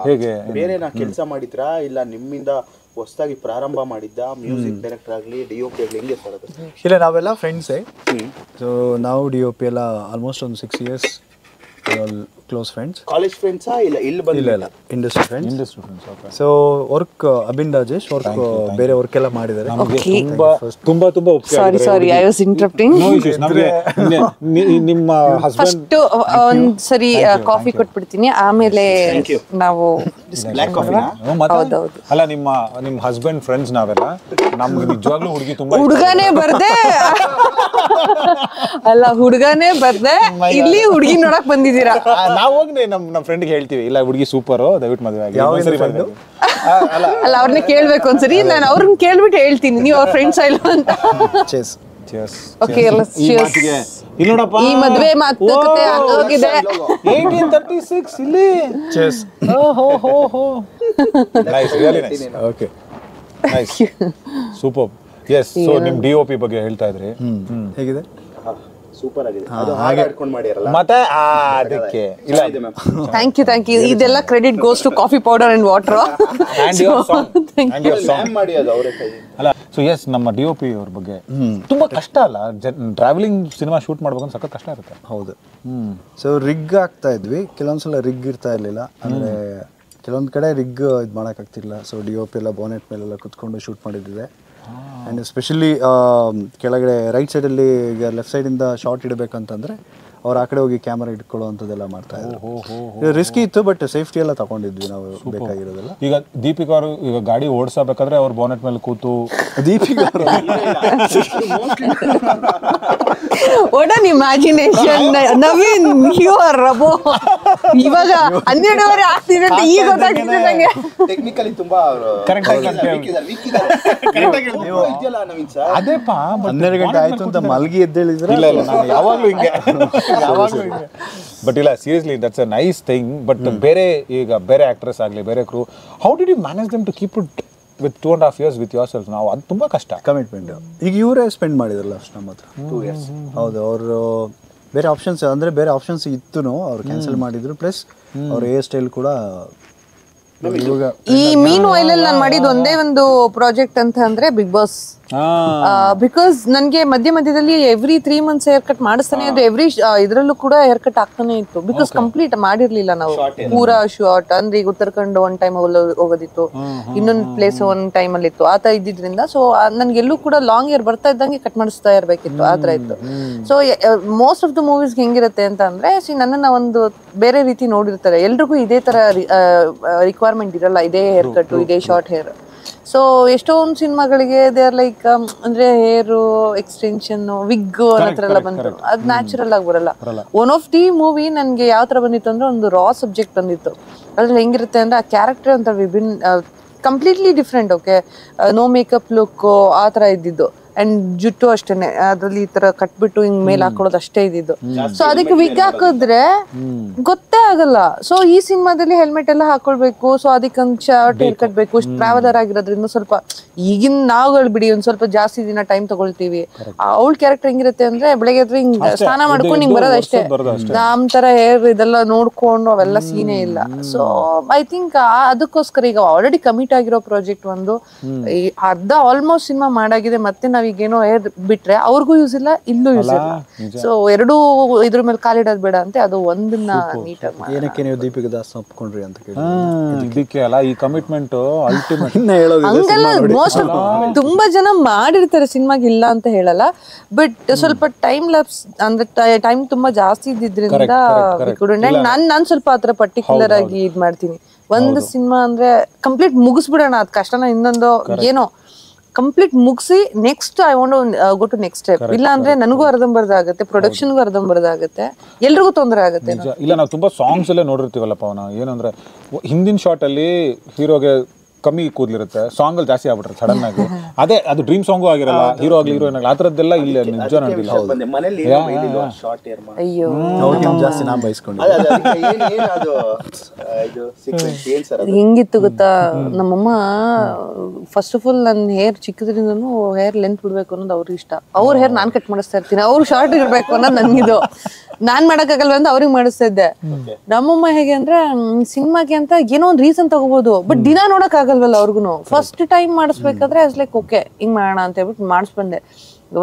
ಹೇಗೆ ಬೇರೆ ಕೆಲಸ ಮಾಡಿದ್ರಾ, ಇಲ್ಲ ನಿಮ್ಮಿಂದ ಹೊಸದಾಗಿ ಪ್ರಾರಂಭ ಮಾಡಿದ್ದ? ಮ್ಯೂಸಿಕ್ ಡೈರೆಕ್ಟರ್ ಆಗಲಿ DOP ಆಗಲಿ ಹೆಂಗೆ ಸರ್ ಅದು? ಇಲ್ಲ, ನಾವೆಲ್ಲ ಫ್ರೆಂಡ್ಸೇ. ಸೊ ನಾವು DOP ಎಲ್ಲ ಆಲ್ಮೋಸ್ಟ್ ಒಂದು 6 years ಕ್ಲೋಸ್ ಫ್ರೆಂಡ್ಸ್. ಕಾಲೇಜ್ ಫ್ರೆಂಡ್ಸಾ ಇಲ್ಲ ಇಲ್ಲಿ ಬಂದಿಲ್ಲ? ಇಲ್ಲ, industry friends. So work Abhin Rajesh work ಬೇರೆ ವರ್ಕ್ ಎಲ್ಲ ಮಾಡಿದ್ದಾರೆ. ತುಂಬಾ ಸಾರಿ ಐ ವಾಸ್ ಇಂಟರಪ್ಟಿಂಗ್. ನಿಮ್ಮ ಫಸ್ಟ್ ಒಂದ್ಸರಿ ಕಾಫಿ ಕೊಟ್ಬಿಡ್ತೀನಿ, ಆಮೇಲೆ ನಾವು ಅಲ್ಲ ನಿಮ್ಮ ಹಸ್ಬೆಂಡ್ ಫ್ರೆಂಡ್ಸ್ ನಾವೆಲ್ಲ. ನಮ್ಗೆ ನಿಜವಾಗ್ಲೂ ಹುಡುಗನೇ ಬರ್ದೆ ಅಲ್ಲ, ಹುಡುಗನೇ ಬರ್ದೆ ಇಲ್ಲಿ ಹುಡುಗಿ ನೋಡಕ್ ಬಂದಿದ್ದೀರಾ. ನಾವು ಹೋಗಿ ನಮ್ಮ ಫ್ರೆಂಡ್ಗೆ ಹೇಳ್ತೀವಿ, ಇಲ್ಲ ಹುಡುಗಿ ಸೂಪರ್, ದಯವಿಟ್ಟು ಮದುವೆ ಆಗಿ. ಅಲ್ಲ, ಅವ್ರನ್ನ ಕೇಳ್ಬೇಕು ಒಂದ್ಸರಿ, ನಾನು ಅವ್ರನ್ನ ಕೇಳ್ಬಿಟ್ಟು ಹೇಳ್ತೀನಿ ನೀವು ಅವ್ರ ಫ್ರೆಂಡ್ಸ್ ಇಲ್ಲ ಅಂತ. ಓಕೆ, ಇಲ್ಲಿ ನೋಡಪ್ಪ, ಈ ಮದುವೆ ಮಾತುಕತೆ ಆಗೋಗಿದೆ. 1836 ಇಲ್ಲಿ. Chess. Nice, really nice. Okay, nice, super. Yes. So ನಿಮ್ DOP ಬಗ್ಗೆ ಹೇಳ್ತಾ ಇದ್ರಿ, ಹೇಗಿದೆ? ಸೂಪರ್ ಆಗಿದೆ. ಅದು ಹಾಗೆ ಆಡ್ಕೊಂಡು ಮಾಡಿರಲ್ಲ ಮತ್ತೆ ಅದಕ್ಕೆ ಇಲ್ಲ ಥ್ಯಾಂಕ್ ಯು ಇದೆಲ್ಲ credit goes to coffee powder and water ಮಾಡಿ ಅದು ಅವರೇ ಕೈ ಅಲ್ಲ. ಸೊ ಎಸ್, ನಮ್ಮ DOP ಅವ್ರ ಬಗ್ಗೆ ತುಂಬಾ ಕಷ್ಟ ಅಲ್ಲ, ಟ್ರಾವೆಲಿಂಗ್ ಸಿನಿಮಾ ಶೂಟ್ ಮಾಡ್ಬೇಕಂತ ಸಖತ್ ಕಷ್ಟ ಇರುತ್ತೆ. ಹೌದು. ಸೊ ರಿಗ್ ಆಗ್ತಾ ಇದ್ವಿ, ಕೆಲವೊಂದ್ಸಲ ರಿಗ್ ಇರ್ತಾ ಇರಲಿಲ್ಲ, ಅಂದರೆ ಕೆಲವೊಂದು ಕಡೆ ರಿಗ್ ಇದು ಮಾಡೋಕ್ಕಾಗ್ತಿಲ್ಲ. ಸೊ DOP ಎಲ್ಲ ಬೋನೆಟ್ ಮೇಲೆಲ್ಲ ಕುತ್ಕೊಂಡು ಶೂಟ್ ಮಾಡಿದ್ದಿದೆ. ಆ್ಯಂಡ್ ಎಸ್ಪೆಷಲಿ ಕೆಳಗಡೆ ರೈಟ್ ಸೈಡಲ್ಲಿ ಈಗ ಲೆಫ್ಟ್ ಸೈಡಿಂದ ಶಾರ್ಟ್ ಇಡಬೇಕಂತಂದರೆ ಅವ್ರು ಆ ಕಡೆ ಹೋಗಿ ಕ್ಯಾಮರಾ ಇಟ್ಕೊಳ್ಳೋ ಅಂಥದ್ದೆಲ್ಲ ಮಾಡ್ತಾ ಇದ್ರು. ರಿಸ್ಕಿ ಇತ್ತು, ಬಟ್ ಸೇಫ್ಟಿ ಎಲ್ಲ ತಗೊಂಡಿದ್ವಿ ನಾವು ಬೇಕಾಗಿರೋದೆಲ್ಲ. ಈಗ ದೀಪಿಕಾ ಅವರು ಈಗ ಗಾಡಿ ಓಡಿಸಬೇಕಾದ್ರೆ ಅವ್ರು ಬೋನೆಟ್ ಮೇಲೆ ಕೂತು ದೀಪಿಕಾ ಅವರು what an imagination Naveen, you are ರಬೋ. ಇವಾಗ 12:30 ಆಗ್ತಿದೆ ಅಂತ ಈಗ ಗೊತ್ತಾಗ್ತಿದೆ ನಂಗೆ. ಟೆಕ್ನಿಕಲಿ ತುಂಬಾ ಕರೆಕ್ಟ್ ಆಗಿ ಅದೇಪ್ಪ 12 ಗಂಟೆ ಆಯ್ತು ಅಂತ ಮಲ್ಗಿ ಎದ್ದೇಳಿದ್ರೆ ಇಲ್ಲ ನಾನು ಯಾವಾಗಲೂ ಹಿಂಗೆ ಬಟ್ ಇಲ್ಲ, seriously that's a nice thing. But ಬೇರೆ ಈಗ ಬೇರೆ ಆಕ್ಟ್ರೆಸ್ ಆಗಲಿ, ಬೇರೆ crew, how did you manage them to keep it with 2.5 years with yourself? ನಾವು ಅದು ತುಂಬ ಕಷ್ಟ. ಕಮಿಟ್ಮೆಂಟ್ ಈಗ ಇವರೇ ಸ್ಪೆಂಡ್ ಮಾಡಿದ್ರಲ್ಲ ಅಷ್ಟು ನಮ್ಮ ಹತ್ರ 2 years. ಹೌದು, ಅವರು ಬೇರೆ ಆಪ್ಷನ್ಸ್ ಅಂದರೆ ಬೇರೆ ಆಪ್ಷನ್ಸ್ ಇತ್ತು, ಅವ್ರು ಕ್ಯಾನ್ಸಲ್ ಮಾಡಿದ್ರು. ಪ್ಲಸ್ ಅವ್ರ ಹೇರ್ ಸ್ಟೈಲ್ ಕೂಡ ಈ ಮೀನ್ ಆಯಿಲ್ ಅಲ್ಲಿ ನಾನು ಮಾಡಿದ ಒಂದೇ ಒಂದು ಪ್ರಾಜೆಕ್ಟ್ ಅಂತ ಅಂದ್ರೆ ಬಿಗ್ ಬಾಸ್. ಬಿಕಾಸ್ ನನ್ಗೆ ಮಧ್ಯದಲ್ಲಿ ಎವ್ರಿ 3 months ಹೇರ್ ಕಟ್ ಮಾಡಿಸ್ತಾನೆ ಇದ್ದು, ಎವ್ರಿ ಇದ್ರಲ್ಲೂ ಕೂಡ ಹೇರ್ ಕಟ್ ಆಗ್ತಾನೆ ಇತ್ತು. ಬಿಕಾಸ್ ಕಂಪ್ಲೀಟ್ ಮಾಡಿರ್ಲಿಲ್ಲ ನಾವು ಪೂರಾ ಶಾರ್ಟ್. ಅಂದ್ರೆ ಈಗ ಉತ್ತರಾಖಂಡ್ ಒಂದ್ ಟೈಮ್ ಹೋಗೋದಿತ್ತು, ಇನ್ನೊಂದು ಪ್ಲೇಸ್ ಒಂದ್ ಟೈಮ್ ಅಲ್ಲಿ ಇತ್ತು, ಆತರ ಇದ್ದಿದ್ರಿಂದ ಸೊ ನನ್ಗೆ ಎಲ್ಲೂ ಕೂಡ ಲಾಂಗ್ ಹೇರ್ ಬರ್ತಾ ಇದ್ದಂಗೆ ಕಟ್ ಮಾಡಿಸ್ತಾ ಇರ್ಬೇಕಿತ್ತು, ಆತರ ಇತ್ತು. So most of the movies ಹೆಂಗಿರುತ್ತೆ ಅಂತ ಅಂದ್ರೆ ನನ್ನನ್ನ ಒಂದು ಬೇರೆ ರೀತಿ ನೋಡಿರ್ತಾರೆ. ಎಲ್ರಿಗೂ ಇದೇ ತರ ರಿಕ್ವೈರ್ಮೆಂಟ್ ಇರಲ್ಲ, ಇದೇ ಹೇರ್ ಕಟ್, ಇದೇ ಶಾರ್ಟ್ ಹೇರ್. ಸೊ ಎಷ್ಟೊಂದು ಸಿನಿಮಾಗಳಿಗೆ ದೇ ಆರ್ ಲೈಕ್ ಅಂದ್ರೆ ಹೇರು ಎಕ್ಸ್ಟೆನ್ಷನ್, ವಿಗ್ ಅನ್ನೋ ಎಲ್ಲ ಬಂತು. ಅದು ನ್ಯಾಚುರಲ್ ಆಗಿ ಬರಲ್ಲ. ಒನ್ ಆಫ್ ದಿ ಮೂವಿ ನನ್ಗೆ ಯಾವ ತರ ಬಂದಿತ್ತು ಅಂದ್ರೆ ಒಂದು ರಾ ಸಬ್ಜೆಕ್ಟ್ ಬಂದಿತ್ತು. ಅದ್ರಲ್ಲಿ ಹೆಂಗಿರುತ್ತೆ ಅಂದ್ರೆ ಆ ಕ್ಯಾರೆಕ್ಟರ್ ಅಂತ completely different. Okay, no makeup look ಆ ತರ ಇದ್ದಿದ್ದು. ಅಂಡ್ ಜುಟ್ಟು ಅಷ್ಟೇನೆ, ಅದ್ರಲ್ಲಿ ಈ ತರ ಕಟ್ಬಿಟ್ಟು ಹಿಂಗ್ ಮೇಲೆ ಹಾಕೊಳ್ಳೋದು ಅಷ್ಟೇ ಇದ್ದಿದ್ದು. ಸೊ ಅದಕ್ಕೆ ವಿಗ್ ಹಾಕಿದ್ರೆ ಗೊತ್ತೇ ಆಗಲ್ಲ. ಸೊ ಈ ಸಿನಿಮಾದಲ್ಲಿ ಹೆಲ್ಮೆಟ್ ಎಲ್ಲ ಹಾಕೊಳ್ಬೇಕು. ಸೊ ಅದಕ್ಕೊಂದು ಶರ್ಟ್ ಹೇರ್ ಕಟ್ಬೇಕು. ಟ್ರಾವೆಲರ್ ಆಗಿರೋದ್ರಿಂದ ಸ್ವಲ್ಪ ಈಗಿನ ನಾವುಗಳು ಬಿಡಿ ಒಂದ್ ಸ್ವಲ್ಪ ಜಾಸ್ತಿ ದಿನ ಟೈಮ್ ತಗೊಳ್ತೀವಿ. ಅವಳ ಕ್ಯಾರೆಕ್ಟರ್ ಹೆಂಗಿರುತ್ತೆ ಅಂದ್ರೆ ಬೆಳಗ್ಗೆ ಎದ್ರೆ ಹಿಂಗ್ ಸ್ನಾನ ಮಾಡ್ಕೊಂಡು ಹಿಂಗ್ ಬರೋದು ಅಷ್ಟೇ. ನಮ್ ತರ ಹೇರ್ ಇದೆಲ್ಲ ನೋಡ್ಕೊಂಡು ಅವೆಲ್ಲ ಸೀನೇ ಇಲ್ಲ. ಸೊ ಐ ಥಿಂಕ್ ಅದಕ್ಕೋಸ್ಕರ ಈಗ ಆಲ್ರೆಡಿ ಕಮಿಟ್ ಆಗಿರೋ ಪ್ರಾಜೆಕ್ಟ್ ಒಂದು ಅರ್ಧ ಆಲ್ಮೋಸ್ಟ್ ಸಿನಿಮಾ ಮಾಡಾಗಿದೆ. ಮತ್ತೆ ನಾವೀಗೇನೋ ಹೇರ್ ಬಿಟ್ರೆ ಅವ್ರಿಗೂ ಯೂಸ್ ಇಲ್ಲ, ಇಲ್ಲೂ ಯೂಸ್ ಇಲ್ಲ. ಸೊ ಎರಡೂ ಇದ್ರ ಮೇಲೆ ಕಾಲಿಡೋದು ಬೇಡ ಅಂತ ಅದು ಒಂದನ್ನ ನೀಟಾಗಿ ಮಾಡಿ. ಏನಕ್ಕೆ ನೀವು ದೀಪಿಕಾ ದಾಸ್ ಒಪ್ಕೊಂಡ್ರಿ ಅಂತ ಕೇಳಿ ಇದಕ್ಕೆ ಅಲ್ಲ ಈ ಕಮಿಟ್ಮೆಂಟ್ ಅಲ್ಟಿಮೇಟ್ ಹಂಗಲ್ಲ. ಮೋಸ್ಟ್ ತುಂಬಾ ಜನ ಮಾಡಿರ್ತಾರೆ ಸಿನಿಮಾಗೆ, ಇಲ್ಲ ಅಂತ ಹೇಳಲ್ಲ. ಬಟ್ ಸ್ವಲ್ಪ ಟೈಮ್ ಲ್ಯಾಪ್ಸ್ ಅಂದ್ರೆ ಟೈಮ್ ತುಂಬಾ ಜಾಸ್ತಿ ಇದ್ದಿದ್ರಿಂದ ನಾನ್ ಸ್ವಲ್ಪ ಆತರ ಪರ್ಟಿಕ್ಯುಲರ್ ಆಗಿ ಇದ್ ಮಾಡ್ತೀನಿ. ಒಂದು ಸಿನಿಮಾ ಅಂದ್ರೆ ಕಂಪ್ಲೀಟ್ ಮುಗಿಸ್ಬಿಡೋಣ, ಅದ್ ಕಷ್ಟನ ಇನ್ನೊಂದು ಏನೋ ಕಂಪ್ಲೀಟ್ ಮುಗಿಸಿ next I want go to next step. ಇಲ್ಲ ಅಂದ್ರೆ ನನಗೂ ಅರ್ಧಂಬರ್ದಾಗುತ್ತೆ, ಪ್ರೊಡಕ್ಷನ್ಗೂ ಅರ್ಧಂಬರ್ದಾಗುತ್ತೆ, ಎಲ್ರಿಗೂ ತೊಂದರೆ ಆಗುತ್ತೆ. ಇಲ್ಲ, ನಾವು ತುಂಬಾ ಸಾಂಗ್ಸ್ ಅಲ್ಲೇ ನೋಡಿರ್ತೀವಲ್ಲಪ್ಪ ನಾವು. ಏನಂದ್ರೆ ಹಿಂದಿನ ಶಾರ್ಟ್ ಅಲ್ಲಿ ಹೀರೋಗೆ ಕಮ್ಮಿ ಕೂದಲಿರುತ್ತೆ, ಸಾಂಗ್ ಅಲ್ಲಿ ಜಾಸ್ತಿ ಆಗ್ಬಿಟ್ರೆ ಸಡನ್ ಆಗಿ. ಅದೇ ಅದು ಡ್ರೀಮ್ ಸಾಂಗು ಆಗಿರಲ್ಲ, ಹೀರೋ ಆಗ್ಲಿ ಹೀರೋಯಿನ್ ಆಗಲಿ, ಆ ಥರದ್ದೆಲ್ಲ ಇಲ್ಲ ನಿಜ ನಡೆದಿಲ್ಲ. ಅಯ್ಯೋ ಜಾಸ್ತಿ ನಾ ಬಯಸ್ಕೊಂಡು ಹೆಂಗಿತ್ತು ಗೊತ್ತಾ, ನಮ್ಮಮ್ಮ ಫಸ್ಟ್ ಆಫ್ ಆಲ್ ನನ್ನ ಹೇರ್ ಚಿಕ್ಕದ್ರಿಂದನೂ ಹೇರ್ ಲೆಂತ್ ಬಿಡ್ಬೇಕು ಅನ್ನೋದು ಅವ್ರಿಗೆ ಇಷ್ಟ. ಅವ್ರ ಹೇರ್ ನಾನ್ ಕಟ್ ಮಾಡಿಸ್ತಾ ಇರ್ತೀನಿ, ಅವ್ರು ಶಾರ್ಟ್ ಇರ್ಬೇಕು ಅನ್ನೋದು ನನ್ಗಿದು. ನಾನ್ ಮಾಡಕ್ಕಾಗಲ್ವ ಅಂತ ಅವ್ರಿಗೆ ಮಾಡಿಸ್ತಾ ಇದ್ದೆ. ನಮ್ಮಮ್ಮ ಹೇಗೆ ಅಂದ್ರೆ ಸಿನಿಮಾಗೆ ಅಂತ ಏನೋ ಒಂದ್ ರೀಸನ್ ತಗೋಬಹುದು, ಬಟ್ ದಿನ ನೋಡಕ್ ಆಗಲ್ವಲ್ಲ ಅವ್ರಿಗೂ. ಫಸ್ಟ್ ಟೈಮ್ ಮಾಡಿಸ್ಬೇಕಾದ್ರೆ ಲೈಕ್ ಓಕೆ ಹಿಂಗ್ ಮಾಡೋಣ ಅಂತ ಹೇಳ್ಬಿಟ್ಟು ಮಾಡಿಸ್ಬಂದೆ.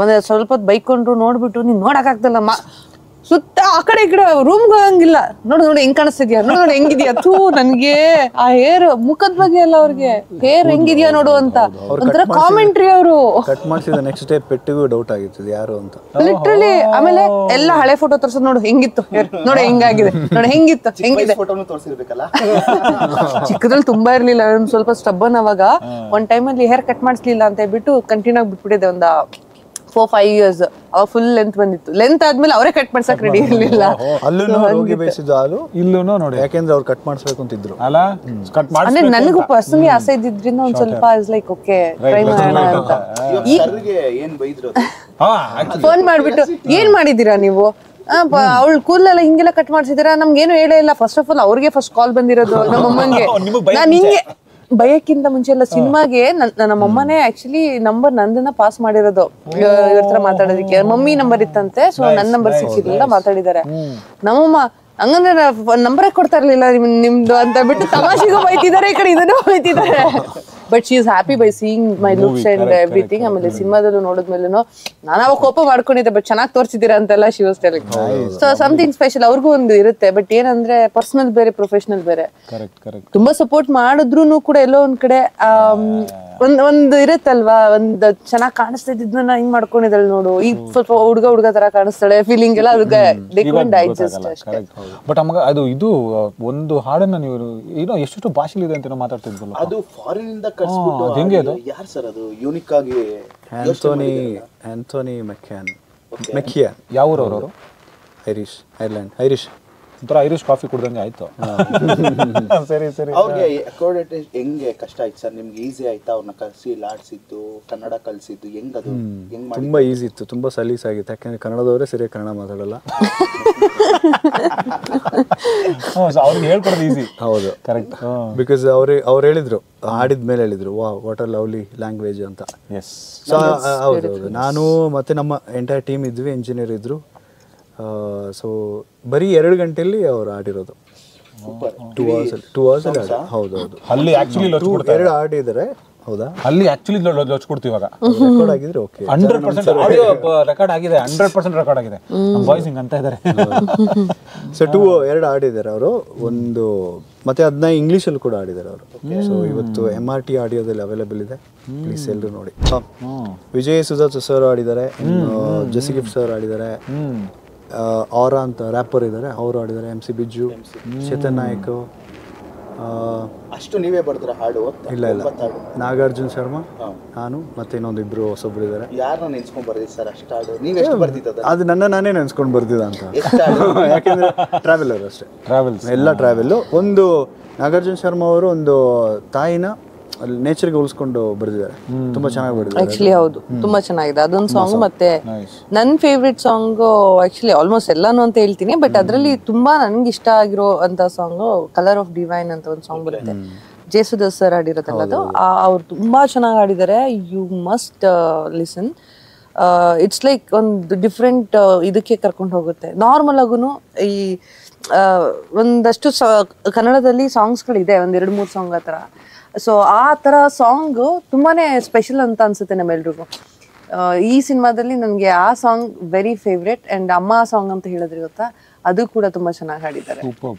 ಒಂದ್ ಸ್ವಲ್ಪ ಹೊತ್ತು ಬೈಕೊಂಡ್ರು ನೋಡ್ಬಿಟ್ಟು ನೀನ್ ನೋಡಕ್ ಆಗ್ತಲ್ಲ, ಸುತ್ತ ಆ ಕಡೆ ಈ ಕಡೆ ರೂಮ್ಗೆ ಹೋಗಂಗಿಲ್ಲ. ನೋಡಿ ಹೆಂಗ್ ಕಾಣಿಸ್ತಿದ್ಯಾ, ನೋಡಿ ಹೆಂಗಿದ್ಯಾ. ಥೂ ನನ್ಗೆ ಆ ಹೇರ್ ಮುಖದ ಬಗ್ಗೆ ಅಲ್ಲ, ಅವ್ರಿಗೆ ಹೇರ್ ಹೆಂಗಿದ್ಯಾ ನೋಡು ಅಂತ ಒಂಥರ ಕಾಮೆಂಟ್ರಿ. ಅವರು ಕಟ್ ಮಾಡಿಸಿದ ನೆಕ್ಸ್ಟ್ ಡೇ ಪೆಟ್ಟಿಗೂ ಡೌಟ್ ಆಗಿರ್ತದೆ ಯಾರು ಅಂತ ಲಿಟ್ರಲಿ. ಆಮೇಲೆ ಎಲ್ಲ ಹಳೆ ಫೋಟೋ ತೋರ್ಸೋದು, ನೋಡು ಹೆಂಗಿತ್ತು ಹೇರ್, ನೋಡಿ ಹೆಂಗಾಗಿದೆ, ನೋಡಿ ಹೆಂಗಿತ್ತು ಹೆಂಗಿದೆ. ಚಿಕ್ಕದ್ರಲ್ಲಿ ತುಂಬಾ ಇರ್ಲಿಲ್ಲ, ಒಂದ್ ಸ್ವಲ್ಪ ಸ್ಟಬ್ಬನ್. ಅವಾಗ ಒಂದ್ ಟೈಮ್ ಅಲ್ಲಿ ಹೇರ್ ಕಟ್ ಮಾಡಿಸ್ಲಿಲ್ಲ ಅಂತ ಹೇಳ್ಬಿಟ್ಟು ಕಂಟಿನ್ಯೂ ಆಗಿ ಬಿಟ್ಬಿಟ್ಟಿದೆ. ಒಂದ 4-5 years ಅವಾಗ ಫುಲ್ ಲೆಂತ್ ಬಂದಿತ್ತು. ಲೆಂತ್ ಆದ್ಮೇಲೆ ಅವರೇ ಕಟ್ ಮಾಡ್ಸಕ್ ರೆಡಿ ಇರ್ಲಿಲ್ಲ. ಇಲ್ಲೂ ನೋಡಿ, ಯಾಕೆಂದ್ರೆ ಅವ್ರು ಕಟ್ ಮಾಡಿಸ್ಬೇಕು ಅಂತಿದ್ರು ಅಲ್ಲ. ಕಟ್ ಮಾಡಿ ಅಂದ್ರೆ ನನಗೂ ಪರ್ಸನಲಿ ಆಸೆ ಇದ್ದಿದ್ರಿಂದ ಒಂದ್ ಸ್ವಲ್ಪ ಲೈಕ್ ಓಕೆ ಟ್ರೈ ಮಾಡೋಣ ಅಂತ ಫೋನ್ ಮಾಡ್ಬಿಟ್ಟು ಏನ್ ಮಾಡಿದೀರಾ ನೀವು, ಅವಳು ಕೂದಲೆಲ್ಲ ಹಿಂಗೆಲ್ಲ ಕಟ್ ಮಾಡ್ಸಿದೀರಾ, ನಮ್ಗೇನು ಹೇಳೇ ಇಲ್ಲ. ಫಸ್ಟ್ ಆಫ್ ಆಲ್ ಅವ್ರಿಗೆ ಫಸ್ಟ್ ಕಾಲ್ ಬಂದಿರೋದು ನಮ್ಮಮ್ಮಂಗೆ. ಭಯಕ್ಕಿಂತ ಮುಂಚೆ ಎಲ್ಲ ಸಿನಿಮಾಗೆ ನಮ್ಮಮ್ಮನೇ ಆಕ್ಚುಲಿ ನಂಬರ್ ನಂದನ್ನ ಪಾಸ್ ಮಾಡಿರೋದು ಇವ್ರ ಹತ್ರ ಮಾತಾಡೋದಕ್ಕೆ. ಮಮ್ಮಿ ನಂಬರ್ ಇತ್ತಂತೆ, ಸೊ ನನ್ನ ನಂಬರ್ ಸಿಕ್ಕಿರ್ಲಿಲ್ಲ, ಮಾತಾಡಿದ್ದಾರೆ. ನಮ್ಮಮ್ಮ ಹಂಗಂದ್ರೆ ನಂಬರೇ ಕೊಡ್ತಾ ಇರ್ಲಿಲ್ಲ ನಿಮ್ದು ಅಂತ ಬಿಟ್ಟು ತಮಾಷೆಗೂ ಬೈತಿದ್ದಾರೆ, ಈ ಕಡೆ ಇದನ್ನು ಬೈತಿದ್ದಾರೆ. But she is happy by seeing my looks and everything. ಆಮೇಲೆ ಸಿನಿಮಾದಲ್ಲೂ ನೋಡಿದ್ಮೇಲೆ ನಾನು ಅವಾಗ ಕೋಪ ಮಾಡ್ಕೊಂಡಿದ್ದೆ, ಬಟ್ ಚೆನ್ನಾಗಿ ತೋರಿಸಿದ್ದೀರಾ ಅಂತೆಲ್ಲ she was telling. So something special ಅವ್ರಿಗೂ ಒಂದು ಇರುತ್ತೆ. ಬಟ್ ಏನಂದ್ರೆ ಪರ್ಸನಲ್ ಬೇರೆ, ಪ್ರೊಫೆಷನಲ್ ಬೇರೆ. ತುಂಬಾ ಸಪೋರ್ಟ್ ಮಾಡಿದ್ರು ಕೂಡ ಎಲ್ಲೋ ಒಂದ್ ಕಡೆ ಒಂದು ಇರುತ್ತಲ್ವಾ, ಒಂದು ಚೆನ್ನಾಗಿ ಕಾಣಿಸ್ತಾ ಇದ್ದಿದ್ನ ಹಿಂಗ್ ಮಾಡ್ಕೊಂಡಿದ್ದಾಳೆ ನೋಡು, ಈಗ ಸ್ವಲ್ಪ ಹುಡುಗ ತರ ಕಾಣಿಸ್ತಾಳೆ ಫೀಲಿಂಗ್ ಎಲ್ಲ, ಅದಕ್ಕೆ ಡೈಜೆಸ್ಟ್ ಅಷ್ಟೇ. ಬಟ್ ಅಮ್ಮಗೆ ಇದು ಒಂದು ಹಾಡನ್ನ ನೀವು ಏನೋ ಎಷ್ಟು ಭಾಷೆಲಿದೆ ಅಂತ ಮಾತಾಡ್ತಿದ್ವಲ್ಲ, ಅದು ಫಾರಿನ್ ಇಂದ ಕರ್ಸ್ಬಿಟ್ಟು ಹೆಂಗೆ ಅದು? ಯಾರು ಸರ್ ಅದು ಯೂನಿಕ್ ಆಗಿ? ಆಂಥೋನಿ ಮೆಕ್ಕಿಯಾನ್. ಯಾವ ಊರವರು? ಐರಿಷ್ ಒಂಥರ ಐರಿಷ್ ಕಾಫಿ ಕುಡ್ದಂಗೆ ಆಯ್ತು. ಸರಿ ಸರಿ. ಅವ್ರಿಗೆ ಅಕಾರ್ಡಿಂಗ್ ಹೆಂಗೆ ಕಷ್ಟ ಆಯ್ತು ಸರ್? ನಿಮ್ಗೆ ಈಸಿ ಆಯ್ತಾ ಅವ್ರನ್ನ ಕಲ್ಸಿ ಆಡ್ಸಿದ್ದು, ಕನ್ನಡ ಕಲ್ಸಿದ್ದು? ಹೆಂಗದು ಹೆಂಗ್ ಮಾಡಿ? ತುಂಬಾ ಈಸಿ ಇತ್ತು, ತುಂಬಾ ಸಲೀಸಾಗಿತ್ತು. ಯಾಕಂದ್ರೆ ಕನ್ನಡದವರೇ ಸರಿಯಾಗಿ ಕನ್ನಡ ಮಾತಾಡಲ್ಲ. ಅವ್ರಿಗೆ ಹೇಳ್ಕೊಡೋದು ಈಸಿ. ಹೌದು, ಕರೆಕ್ಟ್. ಬಿಕಾಸ್ ಅವ್ರು ಹೇಳಿದ್ರು, ಆಡಿದ್ಮೇಲೆ ಹೇಳಿದ್ರು, ವಾಟ್ ಆರ್ ಲವ್ಲಿ ಲ್ಯಾಂಗ್ವೇಜ್ ಅಂತ. ಸೊ ಹೌದೌದು. ನಾನು ಮತ್ತೆ ನಮ್ಮ ಎಂಟೈರ್ ಟೀಮ್ ಇದ್ವಿ, ಇಂಜಿನಿಯರ್ ಇದ್ರು. ಸೊ ಬರೀ 2 ಗಂಟೆಯಲ್ಲಿ ಅವ್ರು ಆಡಿರೋದು. 2 hours ಅಲ್ಲಿ ಹೌದೌದು. ಅಲ್ಲಿ ಆಕ್ಚುಲಿ 2 ಆಡಿದ್ದಾರೆ. ಹೌದಾ? ಅಲ್ಲಿ ಆಕ್ಚುಲಿ ಲೊಚ್ಕೊಡ್ತೀವಿ ಇವಾಗ. ರೆಕಾರ್ಡ್ ಆಗಿದ್ರೆ ಓಕೆ. 100% ಆಡಿಯೋ ರೆಕಾರ್ಡ್ ಆಗಿದೆ, 100% ರೆಕಾರ್ಡ್ ಆಗಿದೆ. ನಮ್ಮ ವಾಯ್ಸ್ ಹಿಂಗ್ ಅಂತ ಇದ್ದಾರೆ. ಸೊ 2 ಆಡಿದ್ದಾರೆ ಅವರು. ಒಂದು ಮತ್ತೆ ಅದನ್ನ ಇಂಗ್ಲೀಷಲ್ಲಿ ಕೂಡ ಆಡಿದ್ದಾರೆ ಅವರು. ಸೊ ಇವತ್ತು MRT ಆಡಿಯೋದಲ್ಲಿ ಅವೈಲೇಬಲ್ ಇದೆ, ಪ್ಲೀಸ್ ಎಲ್ಲರೂ ನೋಡಿ. ವಿಜಯ್ ಸುಜಾತ್ ಸರ್ ಆಡಿದ್ದಾರೆ, ಜೆಸಿ ಗಿಫ್ಟ್ ಸರ್ ಆಡಿದ್ದಾರೆ, ಆರಾ ಅಂತ ರ್ಯಾಪರ್ ಇದ್ದಾರೆ, ಅವರು ಆಡಿದ್ದಾರೆ, MC ಬಿಜ್ಜು, ಚೇತನ್ ನಾಯಕ್. ಅಷ್ಟು ನೀವೇ ಬರ್ದ್ರ ಹಾಡು? ಇಲ್ಲ, ನಾಗಾರ್ಜುನ್ ಶರ್ಮಾ, ನಾನು ಮತ್ತೆ ಇನ್ನೊಂದಿಬ್ರು ಹೊಸೊಬ್ರು ಇದ್ದಾರೆ. ಯಾರನ್ನ ನೆನ್ಸ್ಕೊಂಡ್ ಬರ್ದಿ ಸರ್ ಅಷ್ಟು ಹಾಡು? ನೀವ್ ಎಷ್ಟು ಬರ್ದಿದ್ದ? ಅದು ನಾನೇ ನೆನ್ಸ್ಕೊಂಡು ಬರ್ದಿದ್ದ ಅಂತ. ಯಾಕೆಂದ್ರೆ ಟ್ರಾವೆಲರ್ ಅಷ್ಟೇ, ಎಲ್ಲ ಟ್ರಾವೆಲ್. ಒಂದು ನಾಗಾರ್ಜುನ್ ಶರ್ಮಾ ಅವರು ಒಂದು ತಾಯಿನ ನೇಚರ್ಗೆ ಹೋಲಿಸ್ಕೊಂಡು ಬರ್ದಿದ್ದಾರೆ, ತುಂಬಾ ಚೆನ್ನಾಗಿ ಬರ್ದಿದ್ದಾರೆ. ಆಕ್ಚುಲಿ ಹೌದು, ತುಂಬಾ ಚೆನ್ನಾಗಿದೆ ಅದೊಂದು ಸಾಂಗ್. ಮತ್ತೆ ನನ್ನ ಫೇವ್ರೆಟ್ ಸಾಂಗ್ ಆಕ್ಚುಲಿ ಆಲ್ಮೋಸ್ಟ್ ಎಲ್ಲಾನು ಅಂತ ಹೇಳ್ತೀನಿ, ಬಟ್ ಅದರಲ್ಲಿ ತುಂಬಾ ನನ್ಗೆ ಇಷ್ಟ ಆಗಿರೋ ಅಂತ ಸಾಂಗ್ ಕಲರ್ ಆಫ್ ಡಿವೈನ್ ಅಂತ ಒಂದು ಸಾಂಗ್ ಬರುತ್ತೆ, ಜೇಸುದಾಸ್ ಸರ್ ಆಡಿರೋದಲ್ಲ ಅದು. ಅವ್ರು ತುಂಬಾ ಚೆನ್ನಾಗಿ ಆಡಿದ್ದಾರೆ. You must listen. It's like ಒಂದು ಡಿಫ್ರೆಂಟ್ ಇದಕ್ಕೆ ಕರ್ಕೊಂಡು ಹೋಗುತ್ತೆ. ನಾರ್ಮಲ್ ಆಗುನು ಈ ಒಂದಷ್ಟು ಕನ್ನಡದಲ್ಲಿ ಸಾಂಗ್ಸ್ಗಳಿದೆ, ಒಂದ್ 2-3 ಸಾಂಗ್ ಆ ಥರ. ಸೊ ಆ ಥರ ಸಾಂಗ್ ತುಂಬಾನೇ ಸ್ಪೆಷಲ್ ಅಂತ ಅನ್ಸುತ್ತೆ ನಮ್ಮೆಲ್ರಿಗೂ. ಈ ಸಿನಿಮಾದಲ್ಲಿ ನನಗೆ ಆ ಸಾಂಗ್ ವೆರಿ ಫೇವ್ರೆಟ್. ಅಂಡ್ ಅಮ್ಮ ಸಾಂಗ್ ಅಂತ ಹೇಳಿದ್ರೆ ಗೊತ್ತಾ, ಅದು ಕೂಡ ತುಂಬಾ ಚೆನ್ನಾಗಿ ಹಾಡಿದ್ದಾರೆ.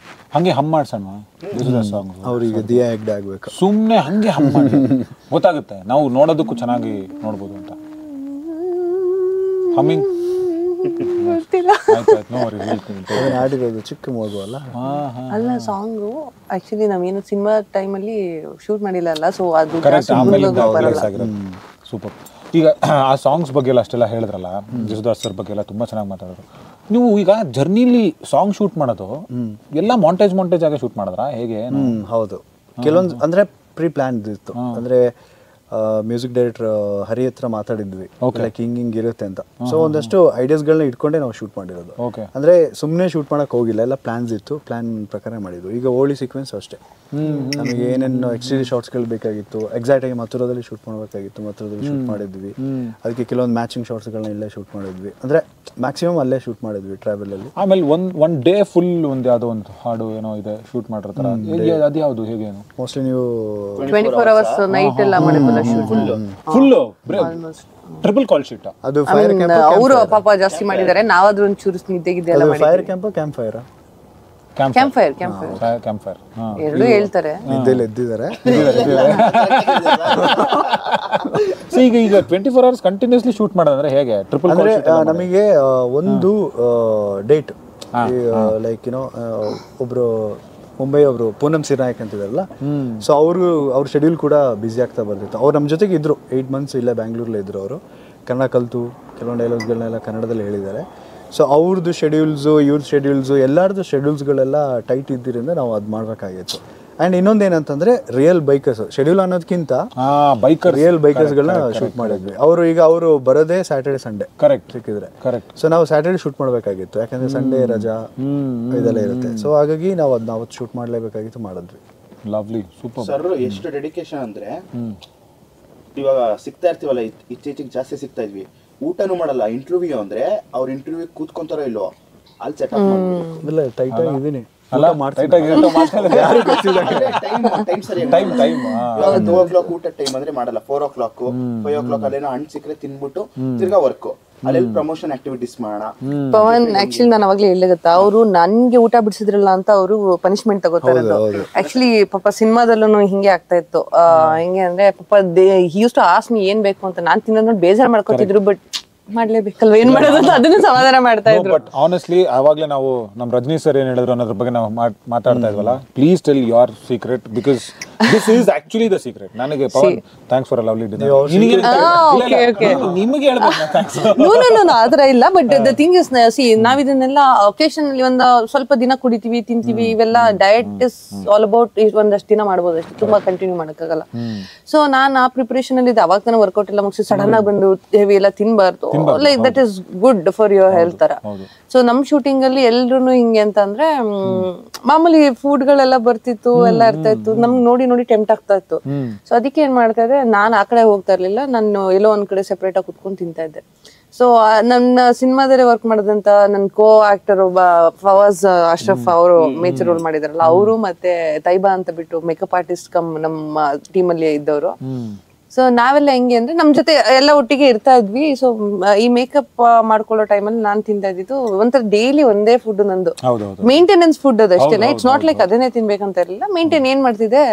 ಹಂಗೆ ಹಮ್ ಮಾಡ್ಸೋಣ ಸಾಂಗ್. ಅವ್ರಿಗೆ ದಿಯಾ ಹೆಗ್ಡೆ ಆಗ್ಬೇಕು. ಸುಮ್ಮನೆ ಹಂಗೆ ಹಮ್ ಮಾಡಿ ಗೊತ್ತಾಗುತ್ತೆ, ನಾವು ನೋಡೋದಕ್ಕೂ ಚೆನ್ನಾಗಿ ನೋಡ್ಬೋದು ಅಂತ. ಹಮ್ಮಿಂಗ್ ಆಡಿರೋದು ಚಿಕ್ಕ ಮಗು ಅಲ್ಲ? ಅಲ್ಲ, ಸಾಂಗು ಆಕ್ಚುಲಿ ನಾವೇನು ಸಿನಿಮಾ ಟೈಮಲ್ಲಿ ಶೂಟ್ ಮಾಡಿಲ್ಲ ಅಲ್ಲ, ಸೊ ಅದು ಸೂಪರ್. ಈಗ ಆ ಸಾಂಗ್ಸ್ ಬಗ್ಗೆ ಎಲ್ಲ ಅಷ್ಟೆಲ್ಲ ಹೇಳಿದ್ರಲ್ಲ, ಜೇಸುದಾಸ್ ಸರ್ ಬಗ್ಗೆ ಎಲ್ಲ ತುಂಬಾ ಚೆನ್ನಾಗಿ ಮಾತಾಡಿದ್ರು. ನೀವು ಈಗ ಜರ್ನಿಲಿ ಸಾಂಗ್ ಶೂಟ್ ಮಾಡೋದು ಎಲ್ಲ ಮಾಂಟೇಜ್ ಆಗಿ ಶೂಟ್ ಮಾಡಿದ್ರಾ ಹೇಗೆ? ಹೌದು, ಕೆಲವೊಂದು ಅಂದ್ರೆ ಪ್ರೀ ಪ್ಲಾನ್ ಇತ್ತು. ಅಂದ್ರೆ ಮ್ಯೂಸಿಕ್ ಡೈರೆಕ್ಟರ್ ಹರಿ ಹತ್ರ ಮಾತಾಡಿದ್ವಿ, ಲೈಕ್ ಹಿಂಗ್ ಇರುತ್ತೆ ಅಂತ. ಸೊ ಒಂದಷ್ಟು ಐಡಿಯಾಸ್ಗಳನ್ನ ಇಟ್ಕೊಂಡೆ ನಾವು ಶೂಟ್ ಮಾಡಿರೋದು. ಅಂದ್ರೆ ಸುಮ್ಮನೆ ಶೂಟ್ ಮಾಡಕ್ ಹೋಗಿಲ್ಲ, ಎಲ್ಲ ಪ್ಲಾನ್ಸ್ ಇತ್ತು, ಪ್ಲಾನ್ ಪ್ರಕಾರ ಮಾಡಿದ್ವಿ. ಈಗ ಹೋಳಿ ಸೀಕ್ವೆನ್ಸ್ ಅಷ್ಟೇ, ನಮಗೆ ಏನೇನು ಎಕ್ಸ್ಟೀರಿಯರ್ ಶಾರ್ಟ್ಸ್ಗಳು ಬೇಕಾಗಿತ್ತು, ಎಕ್ಸಾಕ್ಟ್ ಆಗಿ ಮಥುರದಲ್ಲಿ ಶೂಟ್ ಮಾಡಬೇಕಾಗಿತ್ತು, ಮಥುರದಲ್ಲಿ ಶೂಟ್ ಮಾಡಿದ್ವಿ. ಅದಕ್ಕೆ ಕೆಲವೊಂದು ಮ್ಯಾಚಿಂಗ್ ಶಾರ್ಟ್ಸ್ಗಳನ್ನ ಇಲ್ಲೇ ಶೂಟ್ ಮಾಡಿದ್ವಿ. ಅಂದ್ರೆ ಮ್ಯಾಕ್ಸಿಮಮ್ ಅಲ್ಲೇ ಶೂಟ್ ಮಾಡಿದ್ವಿ ಟ್ರಾವೆಲ್ ಅಲ್ಲಿ. ಆಮೇಲೆ ಒನ್ ಡೇ ಫುಲ್ ಒಂದು ಯಾವುದೋ ಒಂದು ಹಾಡು ಏನೋ ಇದೆ ಶೂಟ್ ಮಾಡಿರ್ತಾರ, ಅದು ಯಾವುದು ಹೇಗೆ? ಮೋಸ್ಟ್ಲಿ ನೀವು 24 hours ನೈಟ್ ಎಲ್ಲ ಮಾಡಿದ್ವಲ್ಲ shoot, full triple call sheet. ಅದು ಅವರು ಪಾಪ ಜಾಸ್ತಿ ಮಾಡಿದ್ದಾರೆ, ನಾವಾದ್ರೂ ಒಂದು ಚೂರು ನಿದ್ದೆಗಿದ್ದೆ ಎಲ್ಲ ಮಾಡಿದ್ವಿ. ಫೈರ್ ಕ್ಯಾಂಪ್ ಕ್ಯಾಂಪ್ ಫೈರ್ ಎರಡು ಹೇಳ್ತಾರೆ, ನಿದ್ದೆಯಲ್ಲಿ ಎದ್ದಿದ್ದಾರೆ. ಈಗ 24 hours ಕಂಟಿನ್ಯೂಸ್ಲಿ ಶೂಟ್ ಮಾಡೋದಂದ್ರೆ ಹೇಗೆ? ಟ್ರಿಪಲ್ ಅಂದ್ರೆ ನಮಗೆ ಒಂದು ಡೇಟ್, ಲೈಕ್ ಯುನೋ ಒಬ್ರು ಮುಂಬೈ ಒಬ್ರು ಪೂನಂ ಸಿನಾಯಕ್ ಅಂತಿದಾರಲ್ಲ, ಸೊ ಅವ್ರ ಶೆಡ್ಯೂಲ್ ಕೂಡ ಬ್ಯುಸಿ ಆಗ್ತಾ ಬರ್ತಿತ್ತು. ಅವ್ರು ನಮ್ಮ ಜೊತೆಗೆ ಇದ್ರು, 8 months ಇಲ್ಲೇ ಬ್ಯಾಂಗ್ಳೂರ್ಲೇ ಇದ್ರು. ಅವರು ಕನ್ನಡ ಕಲಿತು ಕೆಲವೊಂದು ಡೈಲಾಗ್ಸ್ಗಳನ್ನೆಲ್ಲ ಕನ್ನಡದಲ್ಲಿ ಹೇಳಿದ್ದಾರೆ. ಸೊ ಅವ್ರದ್ದು ಶೆಡ್ಯೂಲ್ಸು, ಇವ್ರದ್ದು ಶೆಡ್ಯೂಲ್ಸು, ಎಲ್ಲರದ್ದು ಶೆಡ್ಯೂಲ್ಸ್ಗಳೆಲ್ಲ ಟೈಟ್ ಇದ್ದಿರಿಂದ ನಾವು ಅದು ಮಾಡಬೇಕಾಗಿತ್ತು. ಆ್ಯಂಡ್ ಇನ್ನೊಂದೇನಂತಂದ್ರೆ ರಿಯಲ್ ಬೈಕರ್ಸ್ ಶೆಡ್ಯೂಲ್ ಅನ್ನೋದಕ್ಕಿಂತ ರಿಯಲ್ ಬೈಕರ್ಸ್ಗಳನ್ನ ಶೂಟ್ ಮಾಡಿದ್ವಿ. ಅವರು ಬರೋದೇ ಸ್ಯಾಟರ್ಡೆ ಸಂಡೇ ಕರೆಕ್ಟ್ ಸಿಕ್ಕಿದ್ರೆ. ಕರೆಕ್ಟ್. ಸೊ ನಾವು ಸ್ಯಾಟರ್ಡೆ ಶೂಟ್ ಮಾಡಬೇಕಾಗಿತ್ತು, ಯಾಕಂದ್ರೆ ಸಂಡೇ ರಜಾ ಇದೆಲ್ಲ ಇರುತ್ತೆ. ಸೊ ಹಾಗಾಗಿ ನಾವು ಅದನ್ನ ಅವತ್ತು ಶೂಟ್ ಮಾಡಲೇಬೇಕಾಗಿತ್ತು, ಮಾಡಿದ್ವಿ. Lovely super. ಸರ್ ಎಷ್ಟು ಡೆಡಿಕೇಶನ್ ಅಂದ್ರೆ ಇವಾಗ ಸಿಗ್ತಾ ಇರ್ತೀವಲ್ಲ, ಇತ್ತೀಚೆಗೆ ಜಾಸ್ತಿ ಸಿಗ್ತಾ ಇದ್ವಿ, ಊಟನೂ ಮಾಡಲ್ಲ. ಇಂಟರ್ವ್ಯೂ ಅಂದ್ರೆ ಅವ್ರ ಇಂಟರ್ವ್ಯೂ ಕೂತ್ಕೊಂತಾರೋ ಇಲ್ವೋ ಅಲ್ಲಿ ಸೆಟಪ್ ಮಾಡ್ಬೇಕು. ಇಲ್ಲ ಟೈಟ್ ಆಗಿದ್ದೀನಿ ಅಲ್ಲ ಟೈಮ್ ಸರಿಯಾಗಿ ಟೈಮ್ 2 o'clock ಊಟ ಟೈಮ್ ಅಂದ್ರೆ ಮಾಡಲ್ಲ. 4 o'clock 5 o'clock ಅಲ್ಲೇನೋ ಹಣ್ಣು ಸಿಕ್ಕರೆ ತಿನ್ಬಿಟ್ಟು ತಿರ್ಗಾ ವರ್ಕ್, ಅಲ್ಲೆಲ್ಲಿ ಪ್ರಮೋಷನ್ ಆಕ್ಟಿವಿಟೀಸ್ ಮಾಡೋಣ. ಪವನ್ ಆಕ್ಚುಲಿ ನಾನು ಅವಾಗ್ಲೇ ಹೇಳಿ ಗೊತ್ತಾ, ಅವರು ನನ್ಗೆ ಊಟ ಬಿಡಿಸಿದ್ರಲ್ಲ ಅಂತ ಅವರು ಪನಿಷ್ಮೆಂಟ್ ತಗೋತಾ ಇರೋದು. ಆಕ್ಚುಲಿ ಪಾಪ ಸಿನಿಮಾದಲ್ಲೂ ಹಿಂಗೆ ಆಗ್ತಾ ಇತ್ತು. ಹಿಂಗೆ ಅಂದ್ರೆ ಪಾಪ ಯೂಸ್ ಟು ಆಸ್ಕ್ ಮಿ ಏನ್ ಬೇಕು ಅಂತ, ನಾನ್ ತಿನ್ನೋದ್ ನೋಡಿ ಬೇಜಾರ್ ಮಾಡ್ಕೊತಿದ್ರು, ಬಟ್ ಮಾಡ್ಲೇಬೇಕಲ್ವ, ಏನ್ ಮಾಡೋದು ಅಂತ ಅದನ್ನ ಸಮಾಧಾನ ಮಾಡ್ತಾ ಇದ್ರು. ಬಟ್ ಆನೆಸ್ಟ್ಲಿ ಅವಾಗ್ಲೇ ನಾವು ನಮ್ ರಜನಿ ಸರ್ ಏನ್ ಹೇಳಿದ್ರು ಅನ್ನೋದ್ರ ಬಗ್ಗೆ ನಾವು ಮಾತಾಡ್ತಾ ಇದ್ವಲ್ಲ, please tell your secret because this is actually the secret. ನನಗೆ Pavan thanks for a lovely dinner. ನಿಮಗೆ ಹೇಳ್ಬೇಕು ಥ್ಯಾಂಕ್ಸ್. ನೋ ಆತರ ಇಲ್ಲ, but the thing is see, ನಾವ್ ಇದನ್ನೆಲ್ಲ ಒಕೇಶನ್ ಅಲ್ಲಿ ಒಂದ್ ಸ್ವಲ್ಪ ದಿನ ಕುಡಿತೀವಿ ತಿಂತೀವಿ, ಇವೆಲ್ಲ ಡಯಟ್ ಇಸ್ ಆಲ್ ಅಬೌಟ್ ಒಂದಷ್ಟು ದಿನ ಮಾಡ್ಬೋದು ಅಷ್ಟೇ, ತುಂಬಾ ಕಂಟಿನ್ಯೂ ಮಾಡಕ್ಕಾಗಲ್ಲ. ಸೊ ನಾನ್ ಆ ಪ್ರಿಪರೇಷನ್ ಅಲ್ಲಿ ಅವಾಗ ತಾನೇ ವರ್ಕೌಟ್ ಎಲ್ಲ ಮುಗಿಸಿ ಸಡನ್ ಆಗಿ ಬಂದು ಹೆವಿ ಎಲ್ಲ ತಿನ್ಬಾರ್ದು. Like that is good for your health ತರ. ಸೊ ನಮ್ ಶೂಟಿಂಗ್ ಅಲ್ಲಿ ಎಲ್ರು ಹಿಂಗೆ ಅಂತ ಅಂದ್ರೆ ಮಾಮೂಲಿ ಫುಡ್ ಗಳೆಲ್ಲ ಬರ್ತಿತ್ತು, ಎಲ್ಲ ಇರ್ತಾ ಇತ್ತು, ನಮ್ಗೆ ನೋಡಿ ಟೆಂಪ್ಟ್ ಆಗ್ತಾ ಇತ್ತು. ಸೊ ಅದಕ್ಕೆ ಏನ್ ಮಾಡ್ತಾ ಇದ್ದೆ, ನಾನು ಆ ಕಡೆ ಹೋಗ್ತಾ ಇರ್ಲಿಲ್ಲ, ನಾನು ಎಲ್ಲೋ ಒಂದ್ ಕಡೆ ಸೆಪರೇಟ್ ಆಗಿ ಕುತ್ಕೊಂಡು ತಿಂತಾ ಇದ್ದೆ. ಸೊ ನನ್ನ ಸಿನಿಮಾದಲ್ಲಿ ವರ್ಕ್ ಮಾಡಿದಂತ ನನ್ ಕೋ ಆಕ್ಟರ್ ಒಬ್ಬ ಫವಾಜ್ ಅಶ್ರಫ್ ಅವರು ಮೇಜರ್ ರೋಲ್ ಮಾಡಿದಾರಲ್ಲ, ಅವರು ಮತ್ತೆ ತೈಬಾ ಅಂತ ಬಿಟ್ಟು ಮೇಕಪ್ ಆರ್ಟಿಸ್ಟ್ ಕಮ್ ನಮ್ಮ ಟೀಮ್ ಅಲ್ಲಿ ಇದ್ದವರು. ಸೊ ನಾವೆಲ್ಲ ಹೆಂಗೆ ಅಂದ್ರೆ ನಮ್ ಜೊತೆ ಎಲ್ಲ ಒಟ್ಟಿಗೆ ಇರ್ತಾ ಇದ್ವಿ. ಸೊ ಈ ಮೇಕಪ್ ಮಾಡ್ಕೊಳ್ಳೋ ಟೈಮಲ್ಲಿ ನಾನ್ ತಿಂತಾ ಇದ್ದಿದ್ದು ಒಂಥರ ಡೈಲಿ ಒಂದೇ ಫುಡ್ ನಂದು, ಮೇಂಟೆನೆನ್ಸ್ ಫುಡ್ ಅದು ಅಷ್ಟೇನೆ. ಇಟ್ಸ್ ನಾಟ್ ಲೈಕ್ ಅದನ್ನೇ ತಿನ್ಬೇಕಂತ ಇರಲಿಲ್ಲ. ಮೇಂಟೈನ್ ಏನ್ ಮಾಡ್ತಿದ್ದೆ,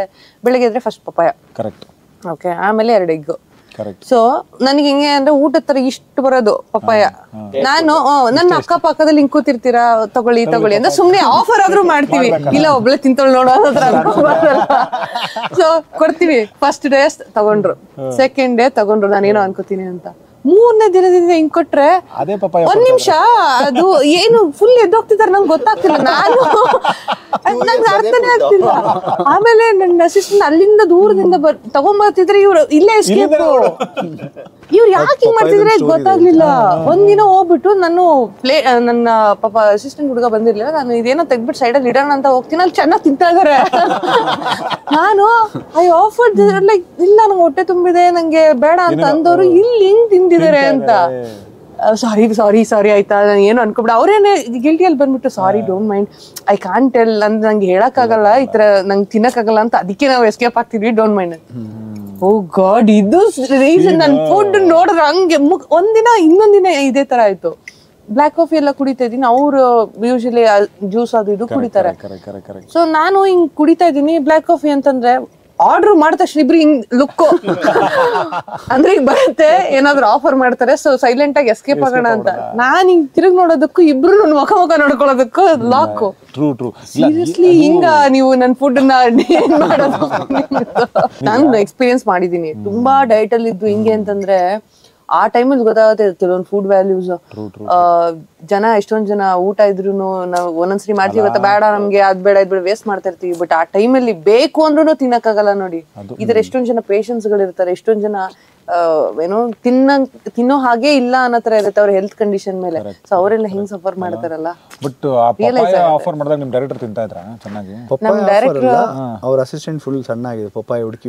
ಬೆಳಗ್ಗೆ ಇದ್ರೆ ಫಸ್ಟ್ ಪಪಾಯ, ಕರೆಕ್ಟ್, ಓಕೆ, ಆಮೇಲೆ 2 ಎಗ್. ಕರೆಕ್ಟ್. ಸೊ ನನಗೆ ಹೆಂಗೆ ಅಂದ್ರೆ ಊಟದ ತರ ಇಷ್ಟು ಬರೋದು ಪಪಾಯ. ನಾನು ನನ್ನ ಅಕ್ಕ ಪಕ್ಕದಲ್ಲಿ ಹಿಂಗ್ ಕೂತಿರ್ತೀರಾ, ತಗೊಳ್ಳಿ ಅಂದ್ರೆ ಸುಮ್ನೆ ಆಫರ್ ಆದ್ರೂ ಮಾಡ್ತೀವಿ, ಇಲ್ಲ ಒಬ್ಳೆ ತಿಂತೊಳ್ ನೋಡೋ ಸೊ ಕೊಡ್ತೀವಿ. ಫಸ್ಟ್ ಡೇ ತಗೊಂಡ್ರು, ಸೆಕೆಂಡ್ ಡೇ ತಗೊಂಡ್ರು, ನಾನೇನೋ ಅನ್ಕೋತೀನಿ ಅಂತ. 3ನೇ ದಿನದಿಂದ ಹಿಂಗ್ ಕೊಟ್ರೆ ಒಂದ್ ನಿಮಿಷ ಅದು ಏನು ಫುಲ್ ಎದ್ದೋಗ್ತಿದಾರೆ ನಂಗೆ ಗೊತ್ತಾಗ್ತಿಲ್ಲ, ನಂಗೆ ಅರ್ಥನೇ ಆಗ್ತಿಲ್ಲ. ಆಮೇಲೆ ನನ್ನ ಅಸಿಸ್ಟೆಂಟ್ ಅಲ್ಲಿಂದ ದೂರದಿಂದ ತಗೊಂಬರ್ತಿದ್ರೆ ಇವ್ರು ಇಲ್ಲೇ ಎಸ್ಕೇಪ್. ಇವ್ರು ಯಾಕೆ ಹಿಂಗ್ ಮಾಡ್ತಿದ್ರೆ ಗೊತ್ತಾಗ್ಲಿಲ್ಲ. ಒಂದಿನ ಹೋಗ್ಬಿಟ್ಟು ನಾನು ನನ್ನ ಪಾಪ ಅಸಿಸ್ಟೆಂಟ್ ಹುಡುಗ ಬಂದಿರ್ಲಿಲ್ಲ, ನಾನು ಇದೇನೋ ತೆಗ್ದ್ಬಿಟ್ಟು ಸೈಡಲ್ಲಿ ಇಡೋಣ ಅಂತ ಹೋಗ್ತೀನಿ, ಅಲ್ಲಿ ಚೆನ್ನಾಗಿ ತಿಂತಾ ಇದಾರೆ. ನಾನು ಐ ಆಫರ್ಡ್ ಲೈಕ್ ಇಲ್ಲ ನಂಗೆ ಹೊಟ್ಟೆ ತುಂಬಿದೆ, ನಂಗೆ ಬೇಡ ಅಂತ ಅಂದವರು ಇಲ್ಲಿ ಹಿಂಗ್ ತಿಂದಿದ್ದಾರೆ ಅಂತ. ಸಾರಿ ಆಯ್ತಾ, ನಾನು ಏನು ಅನ್ಕೊಬಿಡ. ಅವ್ರೇನೆ ಗಿಲ್ಟಿಯಲ್ಲಿ ಬಂದ್ಬಿಟ್ಟು ಸಾರಿ don't mind, I can't tell ಅಂದ್ರೆ ನಂಗೆ ಹೇಳಕ್ಕಾಗಲ್ಲ, ಈ ತರ ನಂಗೆ ತಿನ್ನಕ್ಕಾಗಲ್ಲ ಅಂತ, ಅದಕ್ಕೆ ನಾವು ಎಸ್ಕೇಪ್ ಆಗ್ತಿದ್ವಿ, ಡೋಂಟ್ ಮೈಂಡ್. ಓ ಗಾಡ್, ಇದು ರೀಸನ್. ನನ್ ಫುಡ್ ನೋಡಿದ್ರೆ ಹಂಗೆ ಒಂದಿನ ಇನ್ನೊಂದಿನ ಇದೇ ತರ ಆಯ್ತು. ಬ್ಲಾಕ್ ಕಾಫಿ ಎಲ್ಲ ಕುಡಿತಾ ಇದೀನಿ, ಅವ್ರು ಯೂಶಲಿ ಜ್ಯೂಸ್ ಅದು ಇದು ಕುಡಿತಾರೆ. ಸೊ ನಾನು ಹಿಂಗ್ ಕುಡಿತಾ ಇದೀನಿ ಬ್ಲಾಕ್ ಕಾಫಿ ಅಂತಂದ್ರೆ ಆರ್ಡರ್ ಮಾಡಿದ ತಕ್ಷಣ ಇಬ್ರು ಹಿಂಗ್ ಲುಕ್ ಅಂದ್ರೆ ಈಗ ಬರುತ್ತೆ ಏನಾದ್ರು ಆಫರ್ ಮಾಡ್ತಾರೆ, ಸೊ ಸೈಲೆಂಟ್ ಆಗಿ ಎಸ್ಕೇಪ್ ಆಗೋಣ ಅಂತ. ನಾನ್ ಹಿಂಗ್ ತಿರುಗಿ ನೋಡೋದಕ್ಕೂ ಇಬ್ರು ನನ್ ಮುಖ ನೋಡ್ಕೊಳ್ಳೋದಕ್ಕೂ ಲಾಕ್. ಸೀರಿಯಸ್ಲಿ ಹಿಂಗ ನೀವು ನನ್ ಫುಡ್ ಏನ್ ಮಾಡೋದು? ನಾನು ಎಕ್ಸ್ಪೀರಿಯನ್ಸ್ ಮಾಡಿದೀನಿ, ತುಂಬಾ ಡಯಟ್ ಅಲ್ಲಿ ಇದ್ದು ಹಿಂಗೆ ಅಂತಂದ್ರೆ ಆ ಟೈಮಲ್ಲಿ ಗೊತ್ತಾಗುತ್ತೆ ಕೆಲವೊಂದು ಫುಡ್ ವ್ಯಾಲ್ಯೂಸ್. ಜನ ಎಷ್ಟೊಂದ್ ಜನ ಊಟ ಇದ್ರು ನಾವು ಒಂದೊಂದ್ಸರಿ ಮಾಡ್ತೀವಿ, ಇವತ್ತು ಬೇಡ ನಮ್ಗೆ ಅದ್ ಬೇಡ ಇದ್ ಬೇಡ ವೇಸ್ಟ್ ಮಾಡ್ತಾ ಇರ್ತೀವಿ. ಬಟ್ ಆ ಟೈಮಲ್ಲಿ ಬೇಕು ಅಂದ್ರೂ ತಿನ್ನಕ್ಕಾಗಲ್ಲ ನೋಡಿ. ಇದ್ರ ಎಷ್ಟೊಂದ್ ಜನ ಪೇಷನ್ಸ್ ಗಳಿರ್ತಾರೆ, ಎಷ್ಟೊಂದ್ ಜನ ಏನೋ ತಿನ್ನೋ ಹಾಗೆ ಇಲ್ಲ ಅನ್ನೋ ತರ ಇರುತ್ತೆ ಅವ್ರ ಹೆಲ್ತ್ ಕಂಡೀಷನ್ ಮೇಲೆ. ಸೊ ಅವರೆಲ್ಲ ಹೆಂಗ್ ಸಫರ್ ಮಾಡ್ತಾರಲ್ಲ. ಬಟ್ ಆಫರ್ ಮಾಡಿದಾಗ ನಿಮ್ ಡೈರೆಕ್ಟರ್ ತಿಂತಾ ಇದ್ರಾ ಚೆನ್ನಾಗಿ? ನಮ್ ಡೈರೆಕ್ಟರ್ ಅವ್ರ ಅಸಿಸ್ಟೆಂಟ್ ಫುಲ್ ಸಣ್ಣ ಆಗಿದೆ, ಪಪ್ಪಾಯ ಹುಡುಕಿ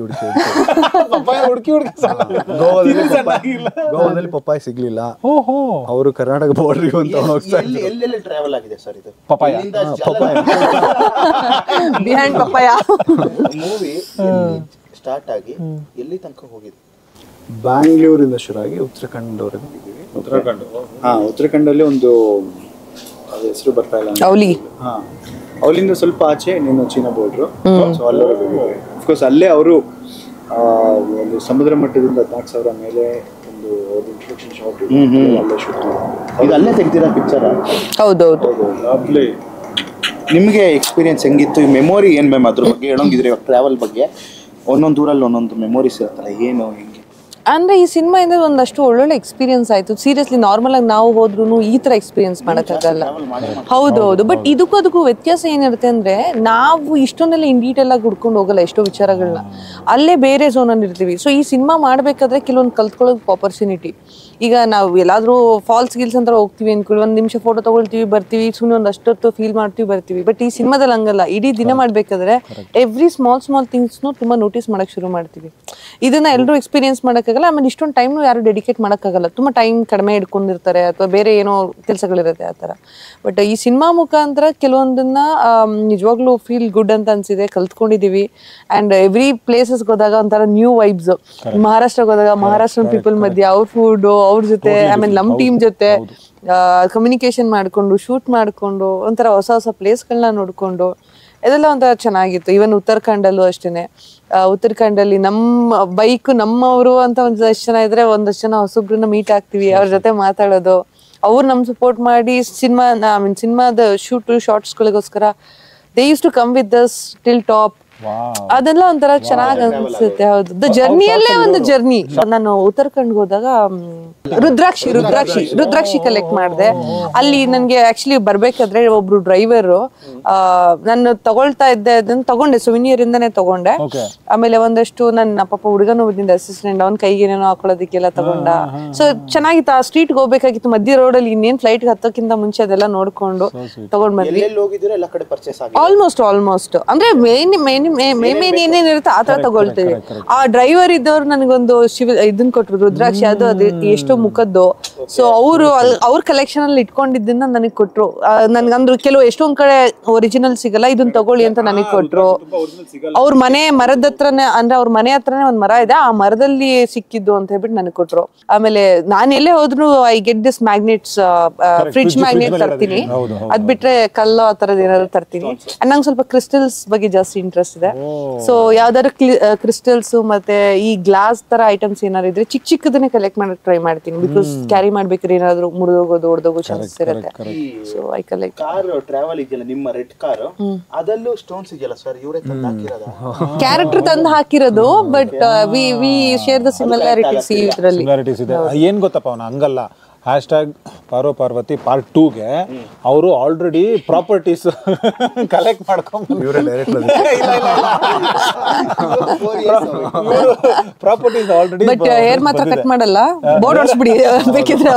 ಗೋವಾದಲ್ಲಿ ಪಪ್ಪಾಯ ಸಿಗ್ಲಿಲ್ಲ, ಅವರು ಕರ್ನಾಟಕ ಬಾರ್ಡರ್ ಅಂತ ಹೋಗ್ತಾ ಎಲ್ಲೆಲ್ಲಿ ಟ್ರಾವೆಲ್ ಆಗಿದೆ ಸರ್ ಇದು papaya? Behind papaya movie start ಆಗಿ ಎಲ್ಲಿ ತನಕ ಹೋಗಿದೆ? ಬ್ಯಾಂಗ್ಳೂರಿಂದ ಶುರುವಾಗಿ ಉತ್ತರಾಖಂಡವರೆಗೆ ಹೋಗಿದ್ದೀವಿ. ಉತ್ತರಾಖಂಡಲ್ಲಿ ಒಂದು ಹೆಸರು ಬರ್ತಾ ಇಲ್ಲ, ಅವಳಿಂದ ಸ್ವಲ್ಪ ಆಚೆ ನೀನು ಚೀನಾ ಬೋರ್ಡ್ರು, ಸೊ ಅಲ್ಲವರೆಗೆ ಹೋಗಿದ್ವಿ. ಅಫ್ಕೋರ್ಸ್ ಅಲ್ಲೇ ಅವರು ಒಂದು ಸಮುದ್ರ ಮಟ್ಟದಿಂದ 14,000 ಮೇಲೆ ಒಂದು ಇಂಟ್ರೊಡಕ್ಷನ್ ಶಾಟ್ ಅಲ್ಲೇ ಶೂಟ್. ಇದು ಅಲ್ಲೇ ತೆಗ್ದಿರೋ ಪಿಕ್ಚರ್? ಹೌದೌದು. ನಿಮಗೆ ಎಕ್ಸ್ಪೀರಿಯನ್ಸ್ ಹೆಂಗಿತ್ತು? ಮೆಮೊರಿ ಏನ್ ಮ್ಯಾಮ್ ಅದ್ರ ಬಗ್ಗೆ ಹೇಳೋಂಗಿದ್ರೆ? ಟ್ರಾವೆಲ್ ಬಗ್ಗೆ ಒಂದೊಂದು ಊರಲ್ಲಿ ಒಂದೊಂದು ಮೆಮೊರೀಸ್ ಇರ್ತಾರೆ, ಏನು ಹೆಂಗೆ? ಅಂದ್ರೆ ಈ ಸಿನಿಮಾ ಇಂದ ಒಂದಷ್ಟು ಒಳ್ಳೊಳ್ಳೆ ಎಕ್ಸ್ಪೀರಿಯನ್ಸ್ ಆಯ್ತು. ಸೀರಿಯಸ್ಲಿ ನಾರ್ಮಲ್ ಆಗಿ ನಾವು ಹೋದ್ರು ಈ ತರ ಎಕ್ಸ್ಪೀರಿಯನ್ಸ್ ಮಾಡಕ್ಕಾಗಲ್ಲ. ಹೌದೌದು. ಬಟ್ ಇದಕ್ಕೂ ವ್ಯತ್ಯಾಸ ಏನಿರುತ್ತೆ ಅಂದ್ರೆ ನಾವು ಇಷ್ಟೊಂದೆಲ್ಲ ಇನ್ ಡೀಟೇಲ್ ಆಗಿ ಹುಡ್ಕೊಂಡು ಹೋಗಲ್ಲ ಎಷ್ಟೋ ವಿಚಾರಗಳನ್ನ, ಅಲ್ಲೇ ಬೇರೆ ಝೋನ್ ಅಲ್ಲಿ ಇರ್ತೀವಿ. ಸೊ ಈ ಸಿನಿಮಾ ಮಾಡ್ಬೇಕಾದ್ರೆ ಕೆಲವೊಂದು ಕಲ್ತ್ಕೊಳ್ಳೋಕೆ ಆಪರ್ಚುನಿಟಿ. ಈಗ ನಾವು ಎಲ್ಲಾದ್ರೂ ಫಾಲ್ಸ್ ಗಿಲ್ಸ್ ಅಂತ ಹೋಗ್ತೀವಿ ಅನ್ಕೊಳ್ಳಿ, ಒಂದ್ ನಿಮಿಷ ಫೋಟೋ ತಗೊಳ್ತೀವಿ ಬರ್ತೀವಿ, ಸುಮ್ಮನೆ ಒಂದ್ ಅಷ್ಟೊತ್ತು ಫೀಲ್ ಮಾಡ್ತೀವಿ ಬರ್ತೀವಿ. ಬಟ್ ಈ ಸಿನಿಮಾದಲ್ಲಿ ಹಂಗಲ್ಲ, ಇಡೀ ದಿನ ಮಾಡ್ಬೇಕಾದ್ರೆ ಎವ್ರಿ ಸ್ಮಾಲ್ ಥಿಂಗ್ಸ್ನು ತುಂಬಾ ನೋಟಿಸ್ ಮಾಡಕ್ ಶುರು ಮಾಡ್ತೀವಿ. ಇದನ್ನ ಎಲ್ಲರೂ ಎಕ್ಸ್ಪೀರಿಯನ್ಸ್ ಮಾಡಕ್ಕಾಗಲ್ಲ. ಆಮೇಲೆ ಇಷ್ಟೊಂದು ಟೈಮ್ ಯಾರು ಡೆಡಿಕೇಟ್ ಮಾಡಕ್ಕಾಗಲ್ಲ, ತುಂಬಾ ಟೈಮ್ ಕಡಿಮೆ ಇಟ್ಕೊಂಡಿರ್ತಾರೆ ಅಥವಾ ಬೇರೆ ಏನೋ ಕೆಲಸಗಳಿರುತ್ತೆ ಆ ತರ. ಬಟ್ ಈ ಸಿನಿಮಾ ಮುಖಾಂತರ ಕೆಲವೊಂದನ್ನ ನಿಜವಾಗ್ಲೂ ಫೀಲ್ ಗುಡ್ ಅಂತ ಅನ್ಸಿದೆ, ಕಲ್ತ್ಕೊಂಡಿದೀವಿ. ಅಂಡ್ ಎವ್ರಿ ಪ್ಲೇಸಸ್ ಹೋದಾಗ ಒಂಥರ ನ್ಯೂ ವೈಬ್ಸ್. ಮಹಾರಾಷ್ಟ್ರಕ್ಕೆ ಹೋದಾಗ ಮಹಾರಾಷ್ಟ್ರನ್ ಪೀಪಲ್ ಮಧ್ಯೆ ಅವ್ರ ಫುಡ್, ಅವ್ರ ಜೊತೆ, ಆಮೇಲೆ ನಮ್ ಟೀಮ್ ಜೊತೆ ಕಮ್ಯುನಿಕೇಶನ್ ಮಾಡ್ಕೊಂಡು ಶೂಟ್ ಮಾಡ್ಕೊಂಡು ಒಂಥರ ಹೊಸ ಹೊಸ ಪ್ಲೇಸ್ಗಳನ್ನ ನೋಡ್ಕೊಂಡು ಇದೆಲ್ಲ ಒಂಥರ ಚೆನ್ನಾಗಿತ್ತು. ಈವನ್ ಉತ್ತರಾಖಂಡಲ್ಲೂ ಅಷ್ಟೇನೆ. ಉತ್ತರಾಖಂಡಲ್ಲಿ ನಮ್ಮ ಬೈಕ್ ನಮ್ಮವರು ಅಂತ ಒಂದಷ್ಟು ಜನ ಇದ್ರೆ, ಒಂದಷ್ಟು ಜನ ಹೊಸಬ್ರನ್ನ ಮೀಟ್ ಆಗ್ತೀವಿ, ಅವ್ರ ಜೊತೆ ಮಾತಾಡೋದು, ಅವ್ರು ನಮ್ ಸಪೋರ್ಟ್ ಮಾಡಿ ಸಿನಿಮಾದ ಶಾರ್ಟ್ಸ್ಗಳಿಗೋಸ್ಕರ they use to come with thus till top. ಅದೆಲ್ಲ ಒಂಥರ ಚೆನ್ನಾಗ್ ಅನ್ಸುತ್ತೆ. ಹೌದು, ಜರ್ನಿಯಲ್ಲೇ ಒಂದು ಜರ್ನಿ. ನಾನು ಉತ್ತರಾಖಂಡ್ಗೆ ಹೋದಾಗ ರುದ್ರಾಕ್ಷಿ ಕಲೆಕ್ಟ್ ಮಾಡಿದೆ. ಅಲ್ಲಿ ನನ್ಗೆ ಆಕ್ಚುಲಿ ಬರ್ಬೇಕಾದ್ರೆ ಒಬ್ರು ಡ್ರೈವರು ನಾನು ತಗೊಳ್ತಾ ಇದ್ದೆ, ಅದನ್ನ ತಗೊಂಡೆ, ಸುವಿನಿಯರ್ ಇಂದಾನೆ ತಗೊಂಡೆ. ಆಮೇಲೆ ಒಂದಷ್ಟು ನನ್ನ ಪಾಪ ಹುಡುಗನ ಬಂದಿದ್ದ ಅಸಿಸ್ಟೆಂಟ್, ಅವ್ನ ಕೈಗೆ ಏನೇನೋ ಹಾಕೊಳ್ಳೋದಕ್ಕೆಲ್ಲ ತಗೊಂಡ. ಸೊ ಚೆನ್ನಾಗಿತ್ತು. ಆ ಸ್ಟ್ರೀಟ್ಗೆ ಹೋಗ್ಬೇಕಾಗಿತ್ತು, ಮಧ್ಯ ರೋಡಲ್ಲಿ ಇನ್ನೇನ್ ಫ್ಲೈಟ್ ಹತ್ತೋಕ್ಕಿಂತ ಮುಂಚೆ ಅದೆಲ್ಲ ನೋಡ್ಕೊಂಡು ತಗೊಂಡ್ ಬಂದ್ವಿ. ಆಲ್ಮೋಸ್ಟ್ ಅಂದ್ರೆ ಮೇನ್ ಏನೇನಿರುತ್ತೆ ಆತರ ತಗೊಳ್ತೀವಿ. ಆ ಡ್ರೈವರ್ ಇದ್ದವ್ರು ನನಗೊಂದು ಇದನ್ ಕೊಟ್ರು, ರುದ್ರಾಕ್ಷಿ. ಅದು ಎಷ್ಟೋ ಮುಖದ್ದು. ಸೊ ಅವ್ರ ಕಲೆಕ್ಷನ್ ಅಲ್ಲಿ ಇಟ್ಕೊಂಡಿದ್ದನ್ನ ನನಗ್ ಕೊಟ್ರು. ನನ್ಗಂದ್ರು ಕೆಲವು ಎಷ್ಟೊಂದ್ ಕಡೆ ಒರಿಜಿನಲ್ ಸಿಗಲ್ಲ, ಇದನ್ನ ತಗೊಳ್ಳಿ ಅಂತ ನನಗ್ ಕೊಟ್ರು. ಅವ್ರ ಮರದ ಹತ್ರನೇ, ಅಂದ್ರೆ ಅವ್ರ ಮನೆ ಹತ್ರನೇ ಒಂದ್ ಮರ ಇದೆ, ಆ ಮರದಲ್ಲಿ ಸಿಕ್ಕಿದ್ದು ಅಂತ ಹೇಳ್ಬಿಟ್ಟು ನನಗ್ ಕೊಟ್ರು. ಆಮೇಲೆ ನಾನು ಎಲ್ಲೇ ಹೋದ್ರು I get this magnets, fridge magnet ತರ್ತೀನಿ. ಅದ್ ಬಿಟ್ರೆ ಕಲ್ಲು ಆ ತರದ್ ಏನಾದ್ರು ತರ್ತೀನಿ. ನಂಗೆ ಸ್ವಲ್ಪ ಕ್ರಿಸ್ಟಲ್ಸ್ ಬಗ್ಗೆ ಜಾಸ್ತಿ ಇಂಟ್ರೆಸ್ಟ್ ಇದೆ. ಸೊ ಯಾವ್ದಾದ್ರು ಕ್ರಿಸ್ಟಲ್ಸ್ ಮತ್ತೆ ಈ ಗ್ಲಾಸ್ ತರ ಐಟಮ್ಸ್ ಏನಾದ್ರು ಇದ್ರೆ ಚಿಕ್ಕದನ್ನೇ ಕಲೆಕ್ಟ್ ಮಾಡಕ್ ಟ್ರೈ ಮಾಡ್ತೀನಿ. ಬಿಕಾಸ್ ಕ್ಯಾರಿ ಮಾಡ್ಬೇಕಾದ್ರೆ ಏನಾದ್ರು ಮುರಿದೋಗೋದು ಹೊಡೆದೋಗೋ ಚಾನ್ಸಸ್ ಇರುತ್ತೆ. So I collect. Car travel ಇದೆಯಲ್ಲ, ನಿಮ್ಮ ರೆಡ್ ಕಾರ್, ಅದಲ್ಲೂ ಸ್ಟೋನ್ಸ್ ಇದೆಯಲ್ಲ ಸರ್, ಇವರೇ ತಂದು ಹಾಕಿರೋದು, ಕ್ಯಾರೆಕ್ಟರ್ ತಂದು ಹಾಕಿರೋದು. But we share the similarities ಇದರಲ್ಲಿ. ಏನ್ ಗೊತ್ತಪ್ಪ, ಅವನ ಹಂಗಲ್ಲ. ಹ್ಯಾಶ್ಟ್ಯಾಗ್ ಪಾರ್ವತಿ ಪಾರ್ಟ್ 2ಗೆ ಅವರು ಆಲ್ರೆಡಿ ಪ್ರಾಪರ್ಟೀಸ್ ಕಲೆಕ್ಟ್ ಮಾಡ್ಕೊಂಡು ಪ್ರಾಪರ್ಟೀಸ್ ಆಲ್ರೆಡಿ. ಬಟ್ ಹೇರ್ ಮಾತ್ರ ಕಟ್ ಮಾಡಲ್ಲ, ಬೋರ್ಡ್ ಹೊಡ್ಸ್ಬಿಡಿ ಬೇಕಿದ್ರೆ.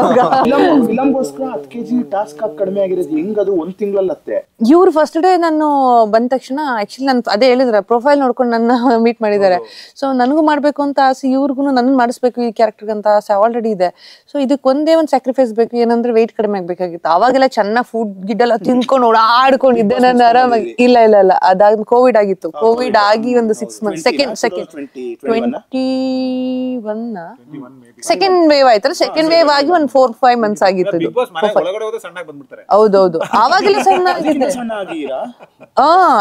ಫಿಲಂಗೋಸ್ಕರ 10 kg ಟಾಸ್ಕ್ ಕಡಿಮೆ ಆಗಿರೋದು ಹೆಂಗದು ಒಂದ್ ತಿಂಗಳಲ್ಲತ್ತೆ? ಇವ್ರು ಫಸ್ಟ್ ಡೇ ನಾನು ಬಂದ ತಕ್ಷಣ ಆಕ್ಚುಲಿ ನಾನು ಅದೇ ಹೇಳಿದ್ರೆ ಪ್ರೊಫೈಲ್ ನೋಡ್ಕೊಂಡು ನನ್ನ ಮೀಟ್ ಮಾಡಿದ್ದಾರೆ. ಸೊ ನನಗೂ ಮಾಡ್ಬೇಕು ಅಂತ ಆಸೆ, ಇವ್ರಿಗೂ ನನ್ನ ಮಾಡಿಸ್ಬೇಕು ಈ ಕ್ಯಾರೆಕ್ಟರ್ ಅಂತ ಆಸೆ ಆಲ್ರೆಡಿ ಇದೆ. ಸೊ ಇದಕ್ಕೆ ಒಂದೇ ಒಂದು ಸ್ಯಾಕ್ರಿಫೈಸ್ ಬೇಕು, ಏನಂದ್ರೆ ವೆಯ್ಟ್ ಕಡಿಮೆ ಆಗ್ಬೇಕಾಗಿತ್ತು. ಅವಾಗೆಲ್ಲ ಚೆನ್ನಾಗಿ ಫುಡ್ ಗಿಡ್ಡೆಲ್ಲ ತಿನ್ಕೊಂಡು ಓಡಾಡ್ಕೊಂಡಿದ್ದೆ ನಾನು ಆರಾಮಾಗಿ. ಇಲ್ಲ ಅದಾದ ಕೋವಿಡ್ ಆಗಿತ್ತು. ಕೋವಿಡ್ ಆಗಿ ಒಂದು 6 months, ಸೆಕೆಂಡ್ ವೇವ್ ಆಯ್ತಲ್ಲ, ಸೆಕೆಂಡ್ ವೇವ್ ಆಗಿ ಒಂದು 4-5 months ಆಗಿತ್ತು. ಹೌದೌದು, ಆವಾಗೆಲ್ಲ ಸಣ್ಣ ಆಗಿದ್ದೆ.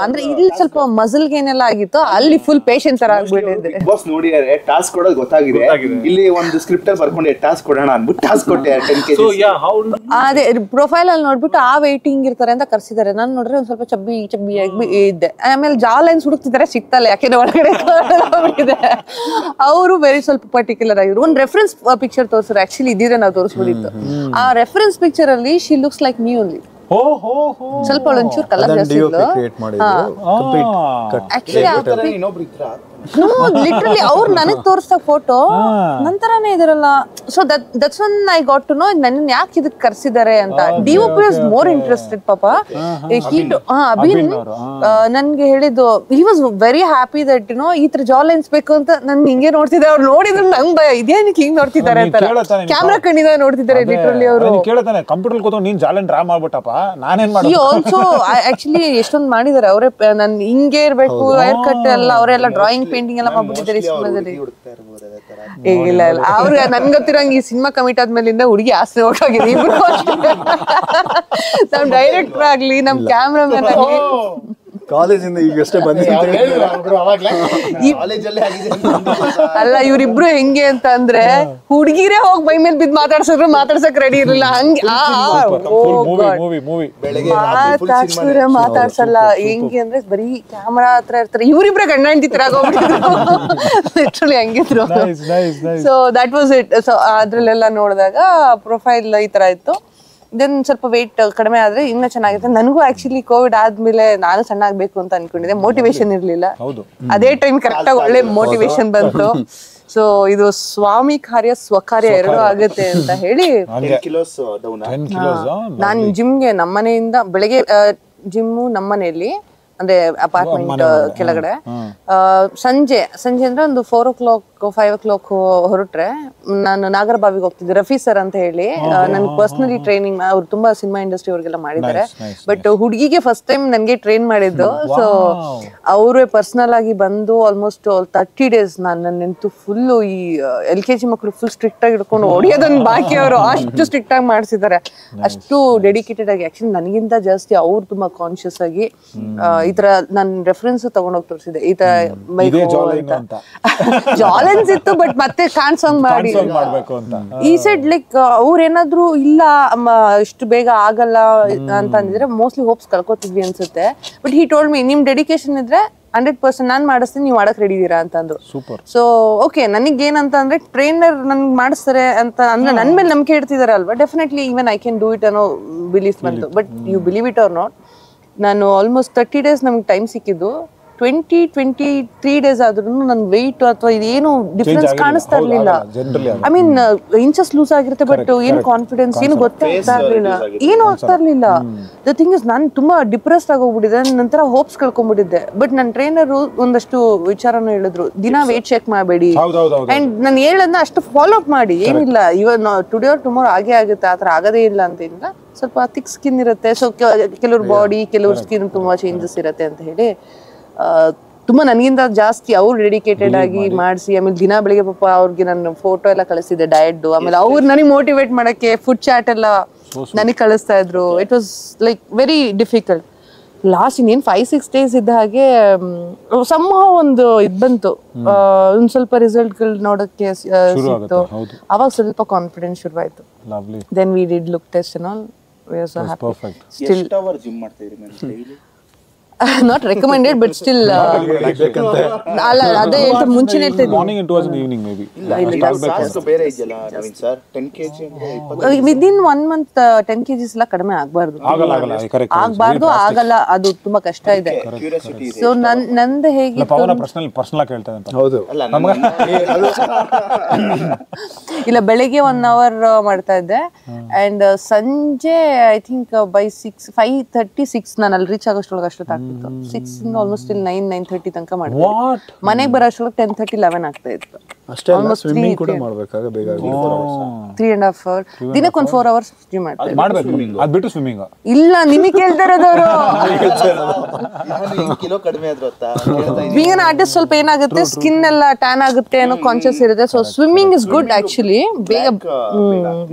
ಅಂದ್ರೆ ಇಲ್ಲಿ ಸ್ವಲ್ಪ ಮಸಲ್ ಗೇನೆಲ್ಲ ಆಗಿತ್ತು, ಅಲ್ಲಿ ಫುಲ್ ಪೇಷಂಟ್ ತರ ಆಗ್ಬಿಟ್ಟಿದೆ. ಬಿಗ್ ಬಾಸ್ ನೋಡಿದಾರೆ, ಟಾಸ್ಕ್ ಕೊಡೋದು ಗೊತ್ತಾಗಿದೆ. ಇಲ್ಲಿ ಒಂದು ಸ್ಕ್ರಿಪ್ಟ್ ಅಲ್ಲಿ ಬರ್ಕೊಂಡೆ ಟಾಸ್ಕ್ ಕೊಡೋಣ ಅನ್ಬಿಟ್ಟು ಟಾಸ್ಕ್ ಕೊಟ್ಟೆ 10 kg. ಅದೇ ಪ್ರೊಫೈಲ್ ಅಲ್ಲಿ ನೋಡ್ಬಿಟ್ಟು ಆ ವೇಟಿಂಗ್ ಇರ್ತಾರೆ ಅಂತ ಕರ್ಸಿದ್ದಾರೆ. ನಾನು ನೋಡ್ರೆ ಒಂದ್ ಸ್ವಲ್ಪ ಚಬ್ಬಿ ಆಗಿ ಇದ್ದೆ. ಆಮೇಲೆ ಜಾ ಲೈನ್ಸ್ ಹುಡುಕ್ತಿದ್ದಾರೆ, ಸಿಗ್ತಲ್ಲ, ಯಾಕೆಂದ್ರೆ ಒಳಗಡೆ ಇದೆ. ಅವರು ವೆರಿ ಸ್ವಲ್ಪ ಪರ್ಟಿಕ್ಯುಲರ್ ಆಗಿದ್ರು. ಒಂದು ರೆಫರೆನ್ಸ್ ಪಿಕ್ಚರ್ ತೋರಿಸಿದ್ರು, ಆಕ್ಚುಲಿ ಇದಿದ್ರೆ ನಾವು ತೋರಿಸ್ಬಿಟ್ಟಿತ್ತು. ಆ ರೆಫರೆನ್ಸ್ ಪಿಕ್ಚರ್ ಅಲ್ಲಿ she looks like me only. ಸ್ವಲ್ಪ ಒಂಚೂರು ಕಲರ್ ಜಾಸ್ತಿ ಲಿಟ್ರಲಿ ಅವ್ರು ನನಗ್ ತೋರಿಸ್ದ ಫೋಟೋ ನಂತರನೇ ಇದಿರಲ್ಲ. So that's one I got to know ನನ್ನ ಯಾಕೆ ಇದಕ್ಕೆ ಕರ್ಸಿದ್ದಾರೆ ಅಂತ. DOP ವಾಸ್ ಮೋರ್ ಇಂಟ್ರೆಸ್ಟೆಡ್ ಪಾಪ. ಅಭಿನ್ ನನ್ಗೆ ಹೇಳಿದ್ದು, he was very happy that no ಈ ತರ ಜಾ ಲೈನ್ಸ್ ಬೇಕು ಅಂತ. ನನ್ ಹಿಂಗೆ ನೋಡ್ತಿದ್ದೆ, ಅವ್ರು ನೋಡಿದ್ರು ನಂಗ್ ಭಯ, ಇದೇನಕ್ಕೆ ಹಿಂಗ್ ನೋಡ್ತಿದ್ದಾರೆ ಅಂತ. ಕ್ಯಾಮ್ರಾ ಕಣ್ಣಿಂದ ನೋಡ್ತಿದ್ದಾರೆ ಲಿಟ್ರಲಿ ಅವರು. ಕಂಪ್ಯೂಟರ್ ಕೂತ್ಕೊಂಡು ನೀನ್ ಜಾ ಲೈನ್ ಡ್ರಾ ಮಾಡ್ಬಿಟ್ಟಪ್ಪ, ನಾನೇನ್ ಮಾಡಿ. ಆಲ್ಸೋ ಆಕ್ಚುಲಿ ಎಷ್ಟೊಂದು ಮಾಡಿದ್ದಾರೆ ಅವರೇ. ನನ್ ಹಿಂಗೆ ಇರ್ಬೇಕು, ಹೇರ್ ಕಟ್ ಎಲ್ಲ ಅವರೆಲ್ಲ ಡ್ರಾಯಿಂಗ್ ಪೇಂಟಿಂಗ್ ಎಲ್ಲ ಮಾಡ್ಬಿಟ್ಟಿದ್ದಾರೆ ಈ ಸಿನಿಮಾದಲ್ಲಿ. ಇಲ್ಲ ಅವ್ರು ನನ್ ಗೊತ್ತಿರಂಗ್ ಈ ಸಿನಿಮಾ ಕಮಿಟ್ ಆದ್ಮೇಲಿಂದ ಹುಡುಗಿ ಆಸೆ ಹೋಗಾಗಿದೆ. ಇಬ್ರು ನಮ್ ಡೈರೆಕ್ಟರ್ ಆಗ್ಲಿ, ನಮ್ ಕ್ಯಾಮ್ರಾಮನ್ ಆಗ್ಲಿ ಕಾಲೇಜಿಂದ ಈಗಷ್ಟೇ ಬಂದಿದ್ದೆ. ಕಾಲೇಜಲ್ಲೇ ಆಗಿದೆ ಅಲ್ಲ ಇವ್ರಿಬ್ರು ಹೆಂಗೆ ಅಂತ ಅಂದ್ರೆ ಹುಡುಗಿರೇ ಹೋಗಿ ಮೈ ಮೇಲೆ ಬಿದ್ದು ಮಾತಾಡ್ಸಿದ್ರು ಮಾತಾಡ್ಸಕ್ ರೆಡಿ ಇರಲಿಲ್ಲ ಹಂಗೆ. ಮೂವಿ ಮಾತಾಡ್ಸಿದ್ರೆ ಮಾತಾಡ್ಸಲ್ಲ ಹೆಂಗೆ ಅಂದ್ರೆ ಬರೀ ಕ್ಯಾಮರಾ ಹತ್ರ ಇರ್ತಾರೆ. ಇವರಿಬ್ರೆ ಗಂಡ ಹೆಂಡತಿ ತರ ಲಿಟ್ರಲಿ ಹಂಗಿದ್ರು. So that was it. So ಅದ್ರಲ್ಲೆಲ್ಲ ನೋಡಿದಾಗ ಪ್ರೊಫೈಲ್ ಈ ತರ ಇತ್ತು. ದೆನ್ ಸ್ವಲ್ಪ ವೆಯ್ಟ್ ಕಡಿಮೆ ಆದ್ರೆ ಇನ್ನೂ ಚೆನ್ನಾಗಿತ್ತು. ನನಗೂ ಆಕ್ಚುಲಿ ಕೋವಿಡ್ ಆದ್ಮೇಲೆ ನಾನು ಸಣ್ಣ ಆಗ್ಬೇಕು ಅಂತ ಅನ್ಕೊಂಡಿದ್ದೆ. ಮೋಟಿವೇಶನ್ ಇರ್ಲಿಲ್ಲ. ಅದೇ ಟೈಮ್ ಕರೆಕ್ಟ್ ಆಗಿ ಒಳ್ಳೆ ಮೋಟಿವೇಶನ್ ಬಂತು. ಸೊ ಇದು ಸ್ವಾಮಿ ಕಾರ್ಯ ಸ್ವಕಾರ್ಯ ಎರಡೂ ಆಗುತ್ತೆ ಅಂತ ಹೇಳಿ ನಾನು ಜಿಮ್ಗೆ ನಮ್ಮನೆಯಿಂದ ಬೆಳಗ್ಗೆ ಜಿಮ್ಮು ನಮ್ಮನೆಯಲ್ಲಿ ಅಂದ್ರೆ ಅಪಾರ್ಟ್ಮೆಂಟ್ ಕೆಳಗಡೆ, ಸಂಜೆ ಅಂದ್ರೆ ಒಂದು 4 o'clock 5 o'clock ಹೊರಟ್ರೆ ನಾನು ನಾಗರಬಾವಿಗೆ ಹೋಗ್ತಿದ್ದೆ. ರಫಿ ಸರ್ ಅಂತ ಹೇಳಿ ನನ್ ಪರ್ಸನಲಿ ಟ್ರೈನಿಂಗ್, ಅವ್ರು ತುಂಬಾ ಸಿನಿಮಾ ಇಂಡಸ್ಟ್ರಿ ಅವ್ರಿಗೆಲ್ಲ ಮಾಡಿದ್ದಾರೆ. ಬಟ್ ಹುಡುಗಿಗೆ ಫಸ್ಟ್ ಟೈಮ್ ನನ್ಗೆ ಟ್ರೈನ್ ಮಾಡಿದ್ದು. ಸೊ ಅವರೇ ಪರ್ಸನಲ್ ಆಗಿ ಬಂದು ಆಲ್ಮೋಸ್ಟ್ 30 days ನಾನು ನೆಂತು ಫುಲ್ ಈ LKG ಮಕ್ಕಳು ಫುಲ್ ಸ್ಟ್ರಿಕ್ಟ್ ಆಗಿ ಹಿಡ್ಕೊಂಡು ಹೊಡಿಯೋದನ್ನ ಬಾಕಿ ಅವರು ಅಷ್ಟು ಸ್ಟ್ರಿಕ್ಟ್ ಆಗಿ ಮಾಡಿಸಿದ್ದಾರೆ. ಅಷ್ಟು ಡೆಡಿಕೇಟೆಡ್ ಆಗಿ. ಆಕ್ಚುಲಿ ನನಗಿಂತ ಜಾಸ್ತಿ ಅವ್ರು ತುಂಬಾ ಕಾನ್ಶಿಯಸ್ ಆಗಿ ಈ ತರ ನಾನು ರೆಫರೆನ್ಸ್ ತಗೊಂಡೋಗಿ ತೋರಿಸಿದೆ. ಈ ತರ ಜಾಲೆನ್ಸ್ ಇತ್ತು ಬಟ್ ಮತ್ತೆ ಕಾನ್ಸಂಗ್ ಮಾಡಿ ಈ ಸೈಡ್ ಲೈಕ್ ಅವ್ರೇನಾದ್ರು ಇಲ್ಲ ಇಷ್ಟು ಬೇಗ ಆಗಲ್ಲ ಅಂತ ಅಂದಿದ್ರೆ ಮೋಸ್ಟ್ಲಿ ಹೋಪ್ಸ್ ಕಳ್ಕೊತಿದ್ವಿ ಅನ್ಸುತ್ತೆ. ಬಟ್ ಹಿ ಟೋಲ್ಡ್ ಮಿ ನಿಮ್ ಡೆಡಿಕೇಶನ್ ಇದ್ರೆ 100% ನಾನ್ ಮಾಡಿಸ್ತೀನಿ, ನೀವು ಮಾಡಕ್ ರೆಡಿ ಇದೀರಾ ಅಂತಂದ್ರು. ಸೊ ಓಕೆ, ನನಗೇನಂತ ಅಂದ್ರೆ ಟ್ರೈನರ್ ನನ್ಗೆ ಮಾಡಿಸ್ತಾರೆ ಅಂತ ಅಂದ್ರೆ ನನ್ ಮೇಲೆ ನಂಬಿಕೆ ಇಡ್ತಿದಾರೆ ಅಲ್ವಾ, definitely even I can do it ಅನ್ನೋ ಬಿಲೀಫ್ ಬಂತು. But you believe it or not, ನಾನು ಆಲ್ಮೋಸ್ಟ್ 30 days ನಮ್ಗೆ ಟೈಮ್ ಸಿಕ್ಕಿದ್ದು. 23 days ಆದ್ರೂ ನನ್ ವೆಯ್ಟ್ ಅಥವಾ ಇದೇನು ಡಿಫ್ರೆನ್ಸ್ ಕಾಣಿಸ್ತಾ ಇರ್ಲಿಲ್ಲ. ಐ ಮೀನ್ ಇಂಚಸ್ ಲೂಸ್ ಆಗಿರುತ್ತೆ ಬಟ್ ಏನು ಕಾನ್ಫಿಡೆನ್ಸ್ ಏನು ಗೊತ್ತಾಗ್ತಾ ಇರ್ಲಿಲ್ಲ, ಏನು ಆಗ್ತಾ ಇರ್ಲಿಲ್ಲ. ದ ಥಿಂಗ್ ಇಸ್ ನಾನು ತುಂಬಾ ಡಿಪ್ರೆಸ್ಡ್ ಆಗೋಗ್ಬಿಟ್ಟಿದ್ದೆ. ನಂತರ ಹೋಪ್ಸ್ ಕಳ್ಕೊಂಡ್ಬಿಟ್ಟಿದ್ದೆ. ಬಟ್ ನನ್ನ ಟ್ರೈನರು ಒಂದಷ್ಟು ವಿಚಾರನ ಹೇಳಿದ್ರು, ದಿನ ವೆಯ್ಟ್ ಚೆಕ್ ಮಾಡಬೇಡಿ. ಅಂಡ್ ನಾನು ಹೇಳೋದನ್ನ ಅಷ್ಟು ಫಾಲೋ ಅಪ್ ಮಾಡಿ, ಏನಿಲ್ಲ ಇವನ್ ಟುಡೇ ಆರ್ ಟುಮಾರೋ ಆಗೇ ಆಗುತ್ತೆ, ಆತರ ಆಗದೇ ಇಲ್ಲ ಅಂತ ಏನಿಲ್ಲ. ಸ್ವಲ್ಪ ಥಿಕ್ ಸ್ಕಿನ್ ಇರುತ್ತೆ. ಸೊ ಕೆಲವ್ರ ಬಾಡಿ ಕೆಲವ್ರ ಸ್ಕಿನ್ ತುಂಬಾ ಚೇಂಜಸ್ ಇರುತ್ತೆ ಅಂತ ಹೇಳಿ ತುಂಬಾ ನನಗಿಂತ ಜಾಸ್ತಿ ಅವ್ರು ಡೆಡಿಕೇಟೆಡ್ ಆಗಿ ಮಾಡಿಸಿ. ಆಮೇಲೆ ದಿನ ಬೆಳಿಗ್ಗೆ ಪಾಪ ಅವ್ರಿಗೆ ನಾನು ಫೋಟೋ ಎಲ್ಲ ಕಳಿಸಿದ್ದೆ ಡಯಟ್. ಆಮೇಲೆ ಅವ್ರು ನನಗೆ ಮೋಟಿವೇಟ್ ಮಾಡಕ್ಕೆ ಫುಡ್ ಚಾಟ್ ಎಲ್ಲ ನನಗೆ ಕಳಿಸ್ತಾ ಇದ್ರು. It was like very difficult. Last ಇನ್ನೇನು 5-6 days ಇದ್ದ ಹಾಗೆ ಸಂಭವ ಒಂದು ಇದು ಬಂತು, ಒಂದ್ ಸ್ವಲ್ಪ ರಿಸಲ್ಟ್ಗಳು ನೋಡಕ್ಕೆ ಸಿಕ್ತು. ಅವಾಗ ಸ್ವಲ್ಪ ಕಾನ್ಫಿಡೆನ್ಸ್ ಶುರುವಾಯ್ತು. Then we did look test and all. We are so happy. Still gym ಮಾಡ್ತಾ ಇದ್ರಿ daily? not recommended but still ಅಲ್ಲ ಅದೇ ಹೇಳ್ತಾ ಮುಂಚೆನೇ ಹೇಳ್ತಿದ್ದೆ. Morning and towards evening may be ಬೇರೆ ಇದೆಯಲ್ಲ Naveen sir. 10 kg within 1 month 10 kgs ಎಲ್ಲ ಕಡಿಮೆ ಆಗಬಾರ್ದು. ಆಗಲ್ಲ, ಅದು ತುಂಬಾ ಕಷ್ಟ ಇದೆ. ಸೊ ನಂದು ಹೇಗೆ ಪರ್ಸನಲ್ ಆಗಿ ಹೇಳ್ತಾ ಇದ್ದೆ. ಹೌದು, ಇಲ್ಲ ಬೆಳಿಗ್ಗೆ 1 hour ಮಾಡ್ತಾ ಇದ್ದೆ ಅಂಡ್ ಸಂಜೆ ಐ ಥಿಂಕ್ ಬೈ 5:36 ನಾನು ಅಲ್ಲಿ ರೀಚ್ ಆಗೋಷ್ಟೊಳಗೆ ಅಷ್ಟೊತ್ತಾಗ್ತಿತ್ತು. 6 ಇಂದ ಆಲ್ಮೋಸ್ಟ್ 9:30 ತನಕ ಮಾಡ್ತೀನಿ. ಮನೆಗೆ ಬರೋ ಅಷ್ಟೊಳಗೆ 10:30 11 ಆಗ್ತಾ ಇತ್ತು. ಅಷ್ಟೇ ಅಲ್ಲ, ಸ್ವಿಮ್ಮಿಂಗ್ ಕೂಡ ಮಾಡಬೇಕಾಗ ಬೇಗ 3.5 hours ದಿನಕ್ಕೆ 1 4 hours ಜಿಮ್ ಮಾಡ್ತೀನಿ. ಮಾಡಬೇಕು, ಅದು ಬಿಟ್ಟು ಸ್ವಿಮ್ಮಿಂಗ್ ಇಲ್ಲ. ನಿಮಗೆ ಕೇಳ್ತಾ ಇರೋದವರು ಕಿಲೋ ಕಡಿಮೆ ಆದ್ರು ಅಂತ ಬೀಂಗ್ ಆರ್ಟಿಸ್ಟ್ ಸ್ವಲ್ಪ ಏನಾಗುತ್ತೆ, ಸ್ಕಿನ್ ಎಲ್ಲ ಟ್ಯಾನ್ ಆಗುತ್ತೆ ಅನ್ನೋ ಕಾನ್ಶಿಯಸ್ ಇರುತ್ತೆ. So swimming is good actually,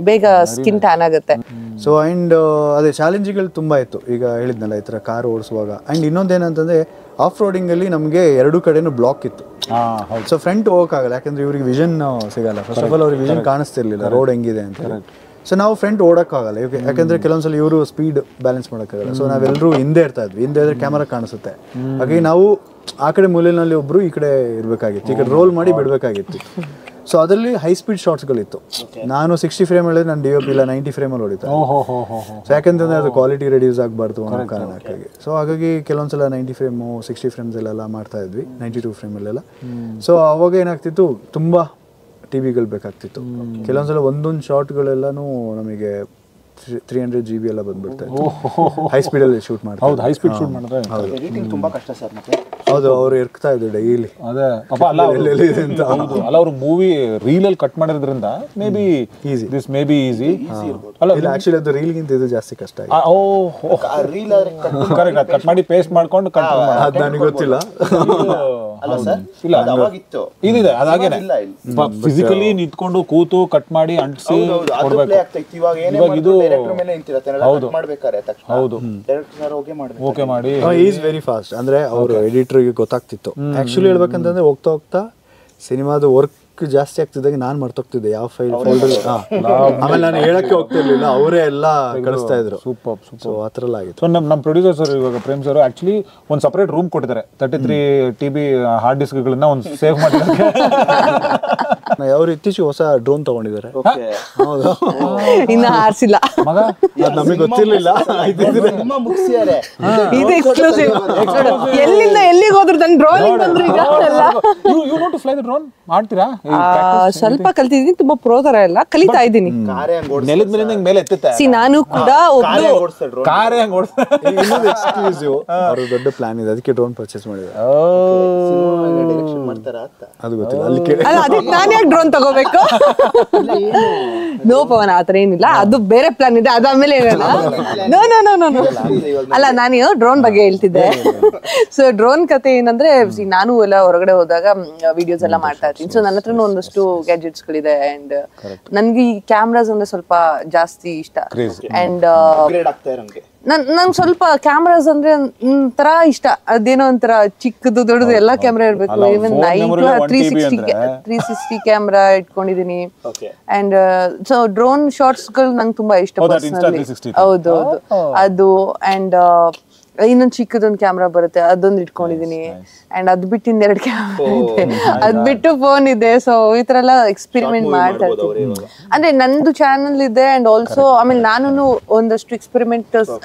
ಬೇಗ ಸ್ಕಿನ್ ಟ್ಯಾನ್ ಆಗುತ್ತೆ. ಸೊ ಅಂಡ್ ಅದೇ ಚಾಲೆಂಜ್ಗಳು ತುಂಬಾ ಇತ್ತು. ಈಗ ಹೇಳಿದ್ನಲ್ಲ ಈ ತರ ಕಾರ್ ಓಡಿಸುವಾಗ. ಅಂಡ್ ಇನ್ನೊಂದೇನಂತಂದ್ರೆ ಆಫ್ ರೋಡಿಂಗ್ ಅಲ್ಲಿ ನಮಗೆ 2 ಕಡೆನೂ ಬ್ಲಾಕ್ ಇತ್ತು. ಸೊ ಫ್ರಂಟ್ ಹೋಗಕ್ಕಾಗಲ್ಲ, ಯಾಕಂದ್ರೆ ಇವ್ರಿಗೆ ವಿಷನ್ ಸಿಗಲ್ಲ. ಫಸ್ಟ್ ಆಫ್ ಆಲ್ ಅವ್ರಿಗೆ ವಿಷನ್ ಕಾಣಿಸ್ತಿರ್ಲಿಲ್ಲ ರೋಡ್ ಹೆಂಗಿದೆ ಅಂತ. ಸೊ ನಾವು ಫ್ರಂಟ್ ಓಡಕ್ಕಾಗಲ್ಲ, ಯಾಕಂದ್ರೆ ಕೆಲವೊಂದ್ಸಲ ಇವರು ಸ್ಪೀಡ್ ಬ್ಯಾಲೆನ್ಸ್ ಮಾಡೋಕ್ಕಾಗಲ್ಲ. ಸೊ ನಾವೆಲ್ಲರೂ ಹಿಂದೆ ಇರ್ತಾ ಇದ್ವಿ. ಹಿಂದೆ ಇದ್ರೆ ಕ್ಯಾಮರಾ ಕಾಣಿಸುತ್ತೆ. ಹಾಗಾಗಿ ನಾವು ಆ ಕಡೆ ಮೂಲೆಯಲ್ಲಿ ಒಬ್ರು ಈ ಕಡೆ ಇರ್ಬೇಕಾಗಿತ್ತು, ಈ ಕಡೆ ರೋಲ್ ಮಾಡಿ ಬಿಡ್ಬೇಕಾಗಿತ್ತು. ಸೊ ಅದರಲ್ಲಿ ಹೈ ಸ್ಪೀಡ್ ಶಾರ್ಟ್ಸ್ಗಳಿತ್ತು. ನಾನು 60 frame ಹೇಳಿದ್ರೆ ನಾನು DOP ಇಲ್ಲ 90 frame ಅಲ್ಲಿ ಹೊಡಿತಾ. ಸೊ ಯಾಕಂತಂದ್ರೆ ಅದು ಕ್ವಾಲಿಟಿ ರೆಡ್ಯೂಸ್ ಆಗಬಾರ್ದು ಅನ್ನೋ ಕಾರಣಕ್ಕಾಗಿ. ಸೊ ಹಾಗಾಗಿ ಕೆಲವೊಂದ್ಸಲ 90 frame 60 frames ಅಲ್ಲೆಲ್ಲ ಮಾಡ್ತಾ ಇದ್ವಿ, 92 frame ಅಲ್ಲೆಲ್ಲ. ಸೊ ಅವಾಗ ಏನಾಗ್ತಿತ್ತು, ತುಂಬಾ TVಗಳು ಬೇಕಾಗ್ತಿತ್ತು. ಕೆಲವೊಂದ್ಸಲ ಒಂದೊಂದು ಶಾರ್ಟ್ಗಳೆಲ್ಲನೂ ನಮಗೆ 300 GB ಎಲ್ಲ ಬಂದ್ಬಿಡ್ತಾ ಇತ್ತು. ಹೈ ಸ್ಪೀಡ್ ಅಲ್ಲಿ ಶೂಟ್ ಮಾಡ್ತಾರೆ. ಹೌದು, ಹೈ ಸ್ಪೀಡ್ ಶೂಟ್ ಮಾಡಿದ್ರೆ ಎಡಿಟಿಂಗ್ ತುಂಬಾ ಕಷ್ಟ ಸರ್. ಮತ್ತೆ ಹೌದು, ಅವ್ರು ಇರ್ತಾ ಇದ್ರು ಡೈಲಿ. ಅದೇ ಪಾಪ ಅಲ್ಲ ಅವ್ರು ಮೂವಿ ರೀಲ್ ಅಲ್ಲಿ ಕಟ್ ಮಾಡಿರೋದ್ರಿಂದ may be easy, this may be easy. ಅಲ್ಲ ಆಕ್ಚುಲಿ ಅದು ರೀಲ್ ಗಿಂತ ಇದು ಜಾಸ್ತಿ ಕಷ್ಟ ಆಗಿದೆ. ರೀಲ್ ಆದ್ರೆ ಕರೆಕ್ಟ್ ಕಟ್ ಮಾಡಿ ಪೇಸ್ಟ್ ಮಾಡ್ಕೊಂಡು ಕಟ್ ಮಾಡಿ. ಅದು ನನಗೆ ಗೊತ್ತಿಲ್ಲ. ಅಲ್ಲ ಸರ್, ಇಲ್ಲ ಅವಾಗಿತ್ತು, ಇದಿದೆ ಅದಾಗೇನೆ ಫಿಸಿಕಲಿ ನಿಂತ್ಕೊಂಡು ಕೂತು ಕಟ್ ಮಾಡಿ ಅಂಟಿಸಿ ಕೊಡ್ಬೇಕು. ಇವಾಗ ಇದು ಡೈರೆಕ್ಟರ್ ಮೇಲೆ ನಿಂತಿರತ್ತೆ ಮಾಡ್ಬೇಕಾರೆ ತಕ್ಷಣ ಹೌದು ಡೈರೆಕ್ಟರ್ ಸರ್ ಓಕೆ ಮಾಡಿ ಈಸ್ ವೆರಿ ಫಾಸ್ಟ್ ಅಂದ್ರೆ ಅವರು ಎಡಿಟರ್ಗೆ ಗೊತ್ತಾಗ್ತಿತ್ತು ಆಕ್ಚುಲಿ ಹೇಳ್ಬೇಕಂತಂದ್ರೆ ಹೋಗ್ತಾ ಹೋಗ್ತಾ ಸಿನಿಮಾದ ವರ್ಕ್ ಜಾಸ್ತಿ ಆಗ್ತಿದ್ದಾಗ ನಾನು ಮರ್ತೋಗ್ತಿದ್ದೆ ಯಾವ ಫೈಲ್ ಫೋಲ್ಡರ್ ಆಮೇಲೆ ನಾನು ಹೇಳಕ್ಕೆ ಹೋಗ್ತಿರ್ಲಿಲ್ಲ ಅವರೇ ಎಲ್ಲ ಕಳಿಸ್ತಾ ಇದ್ರು ಸೂಪರ್ ಸೊ ಆ ಥರ ಎಲ್ಲ ಆಗಿತ್ತು ಸೊ ನಮ್ಮ ಪ್ರೊಡ್ಯೂಸರ್ ಸರ್ ಇವಾಗ ಪ್ರೇಮ್ ಸರ್ ಆಕ್ಚುಲಿ ಒಂದು ಸಪರೇಟ್ ರೂಮ್ ಕೊಟ್ಟಿದ್ದಾರೆ 33 TB ಹಾರ್ಡ್ ಡಿಸ್ಕ್ಗಳನ್ನ ಒಂದು ಸೇವ್ ಮಾಡಿದ್ದಾರೆ. ಅವ್ರು ಇತ್ತೀಚೆಗೆ ಹೊಸ ಡ್ರೋನ್ ತಗೊಂಡಿದ್ದಾರೆ. ಹೌದು, ಇನ್ನ ಹಾರಿಸಿಲ್ಲ ಮಗ, ಅದು ನಮಗೆ ಗೊತ್ತಿರ್ಲಿಲ್ಲ. ಇದು ಎಕ್ಸ್ಕ್ಲೂಸಿವ್. ಎಲ್ಲಿಂದ ಎಲ್ಲಿಗೆ ಹೋದ್ರು ನನ್ನ ಡ್ರೋನ್ ಬಂದ್ರು ಈಗ ಎಲ್ಲ. You know to fly the drone ಮಾಡ್ತೀರಾ? ಸ್ವಲ್ಪ ಕಲ್ತಿದ್ದೀನಿ, ತುಂಬಾ ಪ್ರೋ ತರ ಎಲ್ಲ ಕಲಿತಾ ಇದ್ದೀನಿ. ನೆಲದ ಮೇಲಿಂದ ಮೇಲೆ ಎತ್ತುತ್ತೆ. ನಾನು ಕೂಡ ಒಬ್ಳು ಕಾರೇ ಹಂಗ ಇನ್ನೊಂದು ಎಕ್ಸ್ಕ್ಲೂಸಿವ್ ಅವ್ರ ದೊಡ್ಡ ಪ್ಲಾನ್ ಇದೆ, ಅದಕ್ಕೆ ಡ್ರೋನ್ ಪರ್ಚೇಸ್ ಮಾಡಿದ್ದಾರೆ. ಅದು ಗೊತ್ತಿಲ್ಲ, ಅಲ್ಲಿ ಕೇಳಿ. ಅಲ್ಲ, ಅದಕ್ಕೆ ನಾನು ಯಾಕೆ ಡ್ರೋನ್ ತಗೋಬೇಕು? ನೋ ಪವನ್, ಆತರ ಏನಿಲ್ಲ, ಅದು ಬೇರೆ ಪ್ಲಾನ್ ಇದೆ, ಅದಾದ್ಮೇಲೆ ಏನಲ್ಲ. No no no no no ಅಲ್ಲ, ನಾನು ಡ್ರೋನ್ ಬಗ್ಗೆ ಹೇಳ್ತಿದ್ದೆ. ಸೊ ಡ್ರೋನ್ ಕತೆ ಏನಂದ್ರೆ, ನಾನು ಎಲ್ಲ ಹೊರಗಡೆ ಹೋದಾಗ ವಿಡಿಯೋಸ್ ಎಲ್ಲ ಮಾಡ್ತಾ ಇರ್ತೀನಿ. ಸೊ ನನ್ನ ಹತ್ರನೂ ಒಂದಷ್ಟು ಗ್ಯಾಜೆಟ್ಸ್ ಗಳಿದೆ. ಅಂಡ್ ನನ್ಗೆ ಈ ಕ್ಯಾಮ್ರಾಸ್ ಅಂದ್ರೆ ಸ್ವಲ್ಪ ಜಾಸ್ತಿ ಇಷ್ಟ. ಅಂಡ್ ನಂಗೆ ಸ್ವಲ್ಪ ಕ್ಯಾಮ್ರಾಸ್ ಅಂದ್ರೆ ಒಂಥರ ಇಷ್ಟ. ಅದೇನೋ ಒಂಥರ ಚಿಕ್ಕದು ದೊಡ್ಡದು ಎಲ್ಲ ಕ್ಯಾಮ್ರಾ ಇರ್ಬೇಕು. ಈವನ್ 360 ಕ್ಯಾಮ್ರಾ ಇಟ್ಕೊಂಡಿದೀನಿ. ಅಂಡ್ ಸೊ ಡ್ರೋನ್ ಶಾರ್ಟ್ಸ್ ಗಳು ನಂಗೆ ತುಂಬಾ ಇಷ್ಟ ಪರ್ಸನಲಿ. ಹೌದು, ಅದು. ಅಂಡ್ ಇನ್ನೊಂದು ಚಿಕ್ಕದೊಂದು ಕ್ಯಾಮ್ರಾ ಬರುತ್ತೆ, ಅದೊಂದು ಇಟ್ಕೊಂಡಿದೀನಿ. ಅಂಡ್ ಅದ್ ಬಿಟ್ಟು ಇನ್ನೆರಡು ಕ್ಯಾಮ್ರಾ ಇದೆ, ಅದ್ ಬಿಟ್ಟು ಫೋನ್ ಇದೆ. ಸೊ ಈ ತರ ಎಲ್ಲ ಎಕ್ಸ್ಪೆರಿಮೆಂಟ್ ಮಾಡ್ತಾ ಇರ್ತೀನಿ. ಅಂದ್ರೆ ನಂದು ಚಾನಲ್ ಇದೆ. ಅಂಡ್ ಆಲ್ಸೋ ಆಮೇಲೆ ನಾನು ಒಂದಷ್ಟು ಎಕ್ಸ್ಪೆರಿಮೆಂಟ್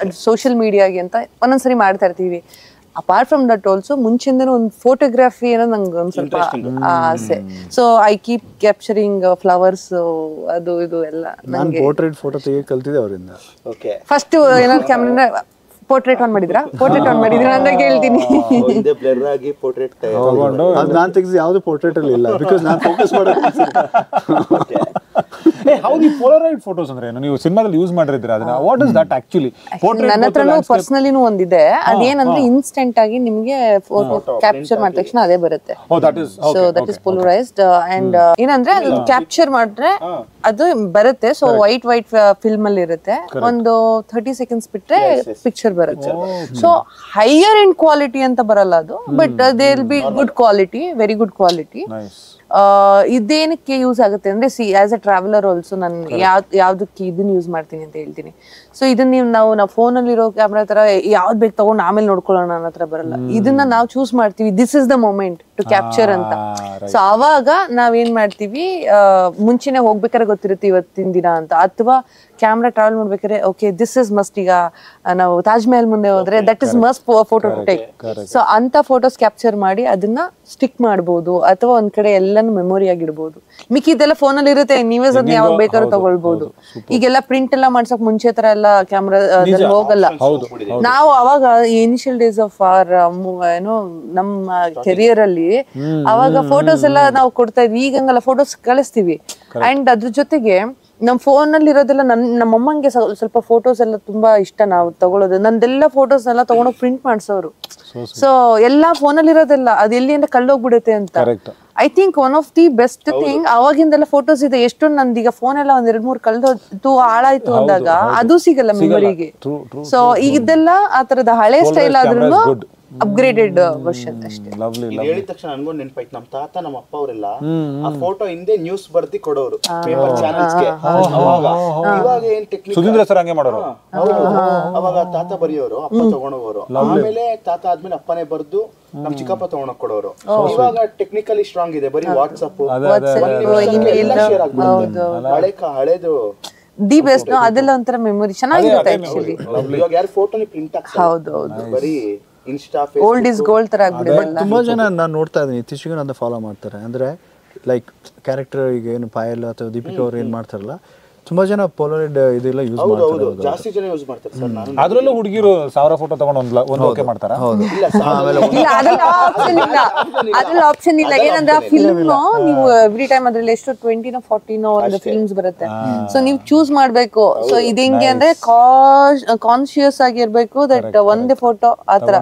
ಸೋಷಿಯಲ್ ಮೀಡಿಯಾಗೆ ಅಂತ ಒಂದೊಂದ್ಸರಿ ಮಾಡ್ತಾ ಇರ್ತೀವಿ. ಅಪಾರ್ಟ್ ಫ್ರಮ್ ದಟ್ ಆಲ್ಸೋ ಮುಂಚೆಂದನೂ ಒಂದು ಫೋಟೋಗ್ರಫಿ ಏನೋ ನಂಗೆ ಒಂದ್ ಸ್ವಲ್ಪ ಆಸೆ. So I keep capturing flowers, ಅದು ಇದು ಎಲ್ಲ. ನಾನು ಪೋರ್ಟ್ರೇಟ್ ಫೋಟೋ ತೆಗಿ ಕಲ್ತಿದ್ದೆ ಅವರಿಂದ. ಫಸ್ಟ್ ಏನಾದ್ರು ಕ್ಯಾಮ್ರಾ ಪೋರ್ಟ್ರೇಟ್ ಆನ್ ಮಾಡಿದ್ರಾ? ಪೋರ್ಟ್ರೇಟ್ ಆನ್ ಮಾಡಿದ್ರಾ ಅಂತ ಕೇಳ್ತೀನಿ. ಅದು ನಾನು ತೆಗೆದು ಯಾವ್ದು ಪೋರ್ಟ್ರೇಟ್ ಅಲ್ಲಿ ಇಲ್ಲ, ಬಿಕಾಸ್ ನಾನು ಫೋಕಸ್ ಮಾಡೋದು. ಹೌ ದಿ ಪೋಲರಾಯ್ಡ್ ಫೋಟೋಸ್ ಅಂದ್ರೆ ನೀವು ಸಿನಿಮಾದಲ್ಲಿ ಯೂಸ್ ಮಾಡಿರ್ತೀರಾ, ಅದನ್ನ ವಾಟ್ ಇಸ್ ದಟ್ ಆಕ್ಚುಲಿ? ನನ್ನ ಹತ್ರನೂ ಪರ್ಸನಲಿನೂ ಒಂದಿದೆ. ಅದೇನಂದ್ರೆ ಇನ್ಸ್ಟೆಂಟ್ ಆಗಿ ನಿಮ್ಗೆ ಫೋಟೋ ಕ್ಯಾಪ್ಚರ್ ಮಾಡಿದ ತಕ್ಷಣ ಅದೇ ಬರುತ್ತೆ. So that is polarised. And ಏನಂದ್ರೆ ಅದು ಕ್ಯಾಪ್ಚರ್ ಮಾಡಿದ್ರೆ ಅದು ಬರುತ್ತೆ. ಸೊ ವೈಟ್ ಫಿಲ್ಮ್ ಅಲ್ಲಿ ಇರುತ್ತೆ. ಒಂದು 30 seconds ಬಿಟ್ರೆ ಪಿಕ್ಚರ್ ಬರುತ್ತೆ. ಸೊ ಹೈಯರ್ ಎಂಡ್ ಕ್ವಾಲಿಟಿ ಅಂತ ಬರಲ್ಲ ಅದು, but they will be good quality, very good quality. ಇದೇನಕ್ಕೆ ಯೂಸ್ ಆಗುತ್ತೆ ಅಂದ್ರೆ, ಆಸ್ ಅ ಟ್ರಾವೆಲರ್ ಆಲ್ಸೋ ನಾನು ಯಾವ್ದಕ್ಕೆ ಇದನ್ನ ಯೂಸ್ ಮಾಡ್ತೀನಿ ಅಂತ ಹೇಳ್ತೀನಿ. ಸೊ ಇದನ್ನ ನಾವು ಫೋನಲ್ಲಿ ಇರೋ ಕ್ಯಾಮ್ರಾ ತರ ಯಾವ್ದು ಬೇಕು ತಗೊಂಡು ಆಮೇಲೆ ನೋಡ್ಕೊಳ್ಳೋಣ ಅನ್ನೋ ಹತ್ರ ಬರಲ್ಲ. ಇದನ್ನ ನಾವು ಚೂಸ್ ಮಾಡ್ತೀವಿ, this is the moment to capture ಅಂತ. ಸೊ ಅವಾಗ ನಾವೇನ್ ಮಾಡ್ತೀವಿ, ಮುಂಚೆನೆ ಹೋಗ್ಬೇಕಾದ್ರೆ ಗೊತ್ತಿರುತ್ತೆ ಇವತ್ತಿನ ದಿನ ಅಂತ, ಅಥವಾ ಕ್ಯಾಮ್ರಾ ಟ್ರಾವೆಲ್ ಮಾಡ್ಬೇಕಾದ್ರೆ ಓಕೆ ದಿಸ್ ಇಸ್ ಮಸ್ಟ್. ಈಗ ನಾವು ತಾಜ್ ಮಹಲ್ ಮುಂದೆ ಹೋದ್ರೆ that is must photo take. So ಅಂತ ಫೋಟೋಸ್ ಕ್ಯಾಪ್ಚರ್ ಮಾಡಿ ಅದನ್ನ ಸ್ಟಿಕ್ ಮಾಡ್ಬೋದು, ಅಥವಾ ಒಂದ್ ಕಡೆ ಎಲ್ಲಾನು ಮೆಮೊರಿ ಆಗಿಡ್ಬೋದು. ಮಿಕ್ಕಿದೆಲ್ಲ ಫೋನಲ್ಲಿ ಇರುತ್ತೆ, ನೀವೇ ಅದನ್ನ ಯಾವಾಗ ಬೇಕಾದ್ರೂ ತಗೊಳ್ಬಹುದು. ಈಗೆಲ್ಲ ಪ್ರಿಂಟ್ ಎಲ್ಲ ಮಾಡ್ಸಕ್ ಮುಂಚೆ ತರ ಎಲ್ಲ ಕ್ಯಾಮ್ರಾ ಹೋಗಲ್ಲ. ನಾವು ಅವಾಗ ಇನಿಷಿಯಲ್ ಡೇಸ್ ಆಫ್ ಅವರ್ ಏನೋ ನಮ್ಮ ಕೆರಿಯರ್ ಅಲ್ಲಿ ಅವಾಗ ಫೋಟೋಸ್ ಎಲ್ಲ ನಾವು ಕೊಡ್ತಾ ಇದ್ವಿ. ಈಗಂಗೆಲ್ಲ ಫೋಟೋಸ್ ಕಳಿಸ್ತೀವಿ. ಅಂಡ್ ಅದ್ರ ಜೊತೆಗೆ ನಮ್ ಫೋನ್ ಅಲ್ಲಿ ಇರೋದೆಲ್ಲ ನಮ್ಮಮ್ಮಂಗೆ ಸ್ವಲ್ಪ ಫೋಟೋಸ್ ಎಲ್ಲ ತುಂಬಾ ಇಷ್ಟ ನಾವು ತಗೊಳ್ಳೋದು. ನಂದೆಲ್ಲ ಫೋಟೋಸ್ ಎಲ್ಲ ತಗೊಂಡೋಗಿ ಪ್ರಿಂಟ್ ಮಾಡ್ಸೋರು. ಸೊ ಎಲ್ಲಾ ಫೋನಲ್ಲಿ ಇರೋದೆಲ್ಲ ಅದು ಎಲ್ಲಿ ಅಂತ ಕಳ್ಳೋಗ್ಬಿಡುತ್ತೆ ಅಂತ. I think one of the best thing ಅವಾಗಿಂದೆಲ್ಲ ಫೋಟೋಸ್ ಇದೆ. ಎಷ್ಟೊಂದು ನಂದೀಗ ಫೋನ್ ಎಲ್ಲ ಒಂದ್ 2-3 ಕಳ್ದೋಯ್ತು, ಹಾಳಾಯ್ತು ಅಂದಾಗ ಅದು ಸಿಗಲ್ಲ ಮೆಮೊರಿಗೆ. ಸೊ ಇದೆಲ್ಲ ಆ ತರದ ಹಳೆ ಸ್ಟೈಲ್ ಆದ್ರೂ ಅಪ್ಗ್ರೇಡೆಡ್ ವರ್ಷನ್ ಅಷ್ಟೇ. ಹೇಳಿದ ತಕ್ಷಣ ನನ್ಗೊಂದು ನೆನಪಾಯ್ತು, ನಮ್ಮ ತಾತ ನಮ್ಮ ಅಪ್ಪ ಅವರೆಲ್ಲ ಆ ಫೋಟೋ ಹಿಂದೆ ನ್ಯೂಸ್ ಬರ್ದಿ ಕೊಡೋರು ಪೇಪರ್ ಚಾನೆಲ್ಸ್ಗೆ. ಇವಾಗ ಏನ್ ಟೆಕ್ನಿಕ್, ಸುಧೀಂದ್ರ ಸರ್ ಹಂಗೆ ಮಾಡೋರು. ಅವಾಗ ತಾತ ಬರೆಯೋರು, ಅಪ್ಪ ತಗೊಂಡೋಗೋರು. ಆಮೇಲೆ ತಾತ ಆದ್ಮೇಲೆ ಅಪ್ಪನೇ ಬರ್ದು ನಮ್ ಚಿಕ್ಕಪ್ಪ ತಗೊಂಡೋಗ್ ಕೊಡೋರು. ಇವಾಗ ಟೆಕ್ನಿಕಲಿ ಸ್ಟ್ರಾಂಗ್ ಇದೆ, ಬರೀ ವಾಟ್ಸ್ಆಪ್ ಎಲ್ಲ ಶೇರ್ ಆಗ್ಬಿಡುತ್ತೆ. ಹಳೇದು ದಿ ಬೆಸ್ಟ್. ಅದೆಲ್ಲ ಒಂಥರ ಮೆಮೊರಿ ಚೆನ್ನಾಗಿರುತ್ತೆ ಆಕ್ಚುಲಿ. ಇವಾಗ ಯಾರು ಫೋಟೋನಿ ಪ್ರಿಂಟ್ ಆಗ್ತಾರೆ, ಹೌದು ಹೌದು, ಬರೀ ಇನ್ಸ್ಟಾ ಓಲ್ಡ್ ಇಸ್ ಗೋಲ್ಡ್ ತರ ಆಗ್ಬಿಡುತ್ತೆ. ತುಂಬಾ ಜನ ನಾನು ನೋಡ್ತಾ ಇದ್ದೀನಿ ಇತ್ತೀಚೆಗೆ ನನ್ನ ಫಾಲೋ ಮಾಡ್ತಾರೆ. ಅಂದ್ರೆ ಲೈಕ್ ಕ್ಯಾರೆಕ್ಟರ್ ಈಗ ಏನು ಪಾಯಲ್ ಅಥವಾ ದೀಪಿಕಾ ಅವ್ರು ಏನ್ ಮಾಡ್ತಾರಲ್ಲ, ತುಂಬಾ ಜನ ಪೋಲರಾಯ್ಡ್ ಇದೆಲ್ಲ ಯೂಸ್ ಮಾಡ್ತಾರೆ. ಜಾಸ್ತಿ ಜನ ಯೂಸ್ ಮಾಡ್ತಾರೆ ಸರ್. ನಾನು ಅದ್ರಲ್ಲೂ ಹುಡುಗಿರು 1000 ಫೋಟೋ ತಗೊಂಡು ಒಂದು ಓಕೆ ಮಾಡ್ತಾರ. ಅದ್ರಲ್ಲಿ ಆಪ್ಷನ್ ಇಲ್ಲ. ಏನಂದ್ರೆ ಫಿಲ್ಮ್ ನೀವು ಎವ್ರಿ ಟೈಮ್ ಅದ್ರಲ್ಲಿ ಎಷ್ಟು 20-40 ಒಂದು ಫಿಲ್ಮ್ಸ್ ಬರುತ್ತೆ. ಸೊ ನೀವು ಚೂಸ್ ಮಾಡ್ಬೇಕು. ಸೊ ಇದು ಹೆಂಗೆ ಅಂದ್ರೆ ಕಾನ್ಶಿಯಸ್ ಆಗಿರ್ಬೇಕು ದಟ್ ಒಂದೇ ಫೋಟೋ ಆತರ.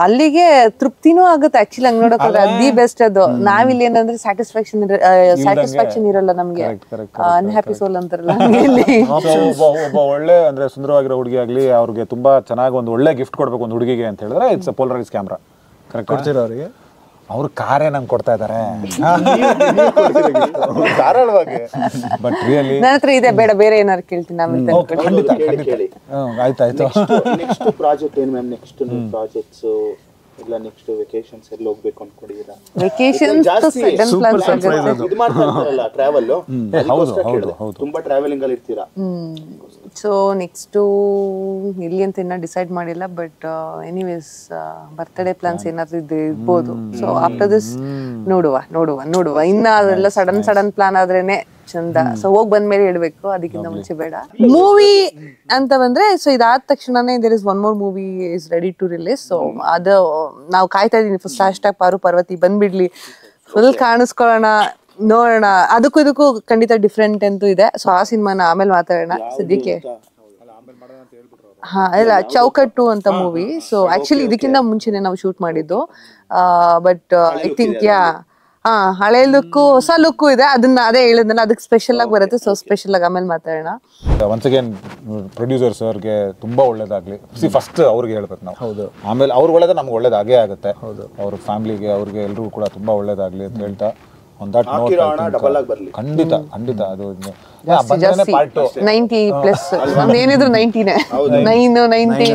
ಅಲ್ಲಿಗೆ ತೃಪ್ತಿನೂ ಆಗುತ್ತೆ ಆಕ್ಚುಲಿ ಹಂಗ್ ನೋಡೋಕೆ. ದಿ ಬೆಸ್ಟ್ ಅದು. ನಾವಿಲ್ಲಿ ಏನಂದ್ರೆ ಸ್ಯಾಟಿಸ್ಫ್ಯಾಕ್ಷನ್ ಇರಲ್ಲ ನಮ್ಗೆ, ಅನ್ಹ್ಯಾಪಿ ಸೋಲ್ ಅಂತಾರಲ್ಲ ಹಂಗೆ ಒಬ್ಬ ಒಳ್ಳೆ ಅಂದ್ರೆ ಸುಂದರವಾಗಿರೋ ಹುಡುಗಿ ಆಗ್ಲಿ ಅವ್ರಿಗೆ ತುಂಬಾ ಚೆನ್ನಾಗಿ ಒಂದು ಒಳ್ಳೆ ಗಿಫ್ಟ್ ಕೊಡ್ಬೇಕು ಒಂದು ಹುಡುಗಿಗೆ ಅಂತ ಹೇಳಿದ್ರೆ ಇಟ್ಸ್ ಪೋಲರೈಸ್ ಕ್ಯಾಮ್ರಾ. ಕರೆಕ್ಟ್ ಕೊಡ್ತೀರಾ ಅವರಿಗೆ? ಅವ್ರ ಕಾರೇ ನಂಗೆ ಕೊಡ್ತಾ ಇದಾರೆ ಧಾರಾಳವಾಗಿ. ಬಟ್ ರಿಯಲಿ ನನ್ನ ಹತ್ರ ಇದೆ, ಬೇಡ ಬೇರೆ ಏನಾರು ಕೇಳ್ತೀನಿ ಆಮೇಲೆ. ಖಂಡಿತ ಕೇಳಿ ಕೇಳಿ. ಆಯ್ತಾಯ್ತು. ನೆಕ್ಸ್ಟ್ ಪ್ರಾಜೆಕ್ಟ್ ಏನು ಮ್ಯಾಮ್? ನೆಕ್ಸ್ಟ್ ಪ್ರಾಜೆಕ್ಟ್ಸ್ ಇಲ್ಲ ನೆಕ್ಸ್ಟ್ ವೆಕೇಶನ್ಸ್ ಎಲ್ಲಿ ಹೋಗ್ಬೇಕು ಅನ್ಕೊಂಡಿದ್ದೀರಾ? ವೆಕೇಶನ್ ಸಡನ್ ಪ್ಲಾನ್ಸ್ ಆಗುತ್ತೆ. ಇದು ಮಾಡ್ತಾ ಇರ್ತಾರಲ್ಲ ಟ್ರಾವೆಲ್, ಹೌದು. ತುಂಬಾ ಟ್ರಾವೆಲಿಂಗ್ ಅಲ್ಲಿ ಇರ್ತೀರಾ. ಸೊ ನೆಕ್ಸ್ಟು ಎಲ್ಲಿ ಅಂತ ಇನ್ನೂ ಡಿಸೈಡ್ ಮಾಡಿಲ್ಲ, ಬಟ್ ಎನಿವೇಸ್ ಬರ್ತ್ಡೇ ಪ್ಲಾನ್ಸ್ ಏನಾದ್ರು ಇರ್ಬೋದು. ಸೊ ಆಫ್ಟರ್ ದಿಸ್ ನೋಡುವ ಇನ್ನ ಅದೆಲ್ಲ ಸಡನ್ ಪ್ಲಾನ್ ಆದ್ರೇನೆ ಚಂದ. ಸೊ ಹೋಗ್ ಬಂದ್ಮೇಲೆ ಹೇಳ್ಬೇಕು, ಅದಕ್ಕಿಂತ ಮುಂಚೆ ಬೇಡ. ಮೂವಿ ಅಂತ ಬಂದ್ರೆ ಸೊ ಇದಾದ ತಕ್ಷಣನೇ there is one more movie is ready to release. So ಅದು ನಾವು ಕಾಯ್ತಾ ಇದೀನಿ. ಫಸ್ಟ್ #, ಪಾರು ಪಾರ್ವತಿ ಬಂದ್ಬಿಡ್ಲಿ, ಫುಲ್ ಕಾಣಿಸ್ಕೊಳ್ಳೋಣ, ನೋಡೋಣ. ಅದಕ್ಕೂ ಇದಕ್ಕೂ ಖಂಡಿತ ಡಿಫ್ರೆಂಟ್ ಅಂತೂ ಇದೆ. ಸೊ ಆ ಸಿನಿಮಾನ ಆಮೇಲೆ ಮಾತಾಡೋಣ. ಸದ್ಯಕ್ಕೆ ಇಲ್ಲ, ಚೌಕಟ್ಟು ಅಂತ ಮೂವಿ. ಸೊ ಆಕ್ಚುಲಿ ಇದಕ್ಕಿಂತ ಮುಂಚೆನೆ ನಾವು ಶೂಟ್ ಮಾಡಿದ್ದು. ಬಟ್ ಐ ಥಿಂಕ್ ಹಳೆ ಲುಕ್ಕು ಹೊಸ ಲುಕ್ಕು ಇದೆ. ಅದನ್ನ ಅದೇ ಹೇಳಿದ್ನಲ್ಲ, ಅದಕ್ಕೆ ಸ್ಪೆಷಲ್ ಆಗಿ ಬರುತ್ತೆ. ಸೊ ಸ್ಪೆಷಲ್ ಆಗಿ ಆಮೇಲೆ ಮಾತಾಡೋಣ. ಒನ್ಸ್ ಅಗೇನ್ ಪ್ರೊಡ್ಯೂಸರ್ಸ್ ಅವ್ರಿಗೆ ತುಂಬಾ ಒಳ್ಳೇದಾಗ್ಲಿ. ಫಸ್ಟ್ ಅವ್ರಿಗೆ ಹೇಳ್ಬೇಕು ನಾವು. ಹೌದು. ಆಮೇಲೆ ಅವ್ರಿಗೆ ಒಳ್ಳೇದ ನಮ್ಗೆ ಒಳ್ಳೇದಾಗೇ ಆಗುತ್ತೆ. ಹೌದು. ಅವ್ರ ಫ್ಯಾಮಿಲಿಗೆ ಅವ್ರಿಗೆ ಎಲ್ರಿಗೂ ಕೂಡ ತುಂಬಾ ಒಳ್ಳೇದಾಗ್ಲಿ ಅಂತ ಹೇಳ್ತಾ on that note ಖಂಡಿತ ಅದು ಪಾರ್ಟ್ 90+ ಏನಿದ್ರು 90ನೇ 90.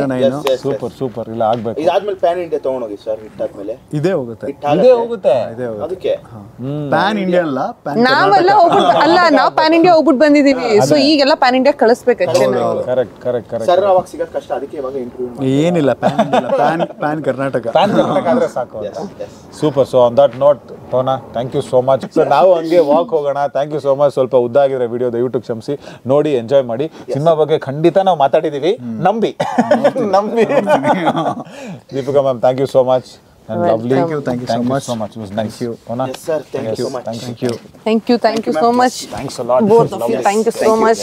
ಸೂಪರ್ ಇಲ್ಲ ಆಗ್ಬೇಕು. ಇದಾದ್ಮೇಲೆ ಪ್ಯಾನ್ ಇಂಡಿಯಾ ತಗೊಂಡೋಗಿ ಸರ್. ಇಟ್ಟಾದ್ಮೇಲೆ ಇದೇ ಹೋಗುತ್ತೆ. ಅದಕ್ಕೆ ಪ್ಯಾನ್ ಇಂಡಿಯಾ ಅಲ್ಲ, ನಾವೆಲ್ಲ ಅಲ್ಲ, ನಾವು ಪ್ಯಾನ್ ಇಂಡಿಯಾ ಹೋಗ್ಬಿಟ್ಟು ಬಂದಿದೀವಿ. ಸೊ ಈಗೆಲ್ಲ ಪ್ಯಾನ್ ಇಂಡಿಯಾ ಕಳಿಸ್ಬೇಕು. ಕರೆಕ್ಟ್ ಸರ್ ಅವಾಗ ಸಿಗೋದು ಕಷ್ಟ. ಅದಕ್ಕೆ ಇವಾಗ ಇಂಟರ್ವ್ಯೂ ಏನಿಲ್ಲ, ಪ್ಯಾನ್ ಕರ್ನಾಟಕ ಆದ್ರೆ ಸಾಕು. Super. So on that note Pavan, thank you so much. So ನಾವು ಹಂಗೆ ವಾಕ್ ಹೋಗೋಣ. Thank you so much. ಸ್ವಲ್ಪ ಉದ್ದ ಆಗಿರೋ ವಿಡಿಯೋ ದಯವಿಟ್ಟು ಕ್ಷಮಿಸಿ. ನೋಡಿ, ಎಂಜಾಯ್ ಮಾಡಿ. ಸಿನಿಮಾ ಬಗ್ಗೆ ಖಂಡಿತ ನಾವು ಮಾತಾಡಿದೀವಿ, ನಂಬಿ. Deepika ma'am, thank you so much. Lovely. Thank you so much. It was nice. Yes sir, thank you so much. Thank you. Thank you so much. Thanks a lot. Both of you, thank you so much.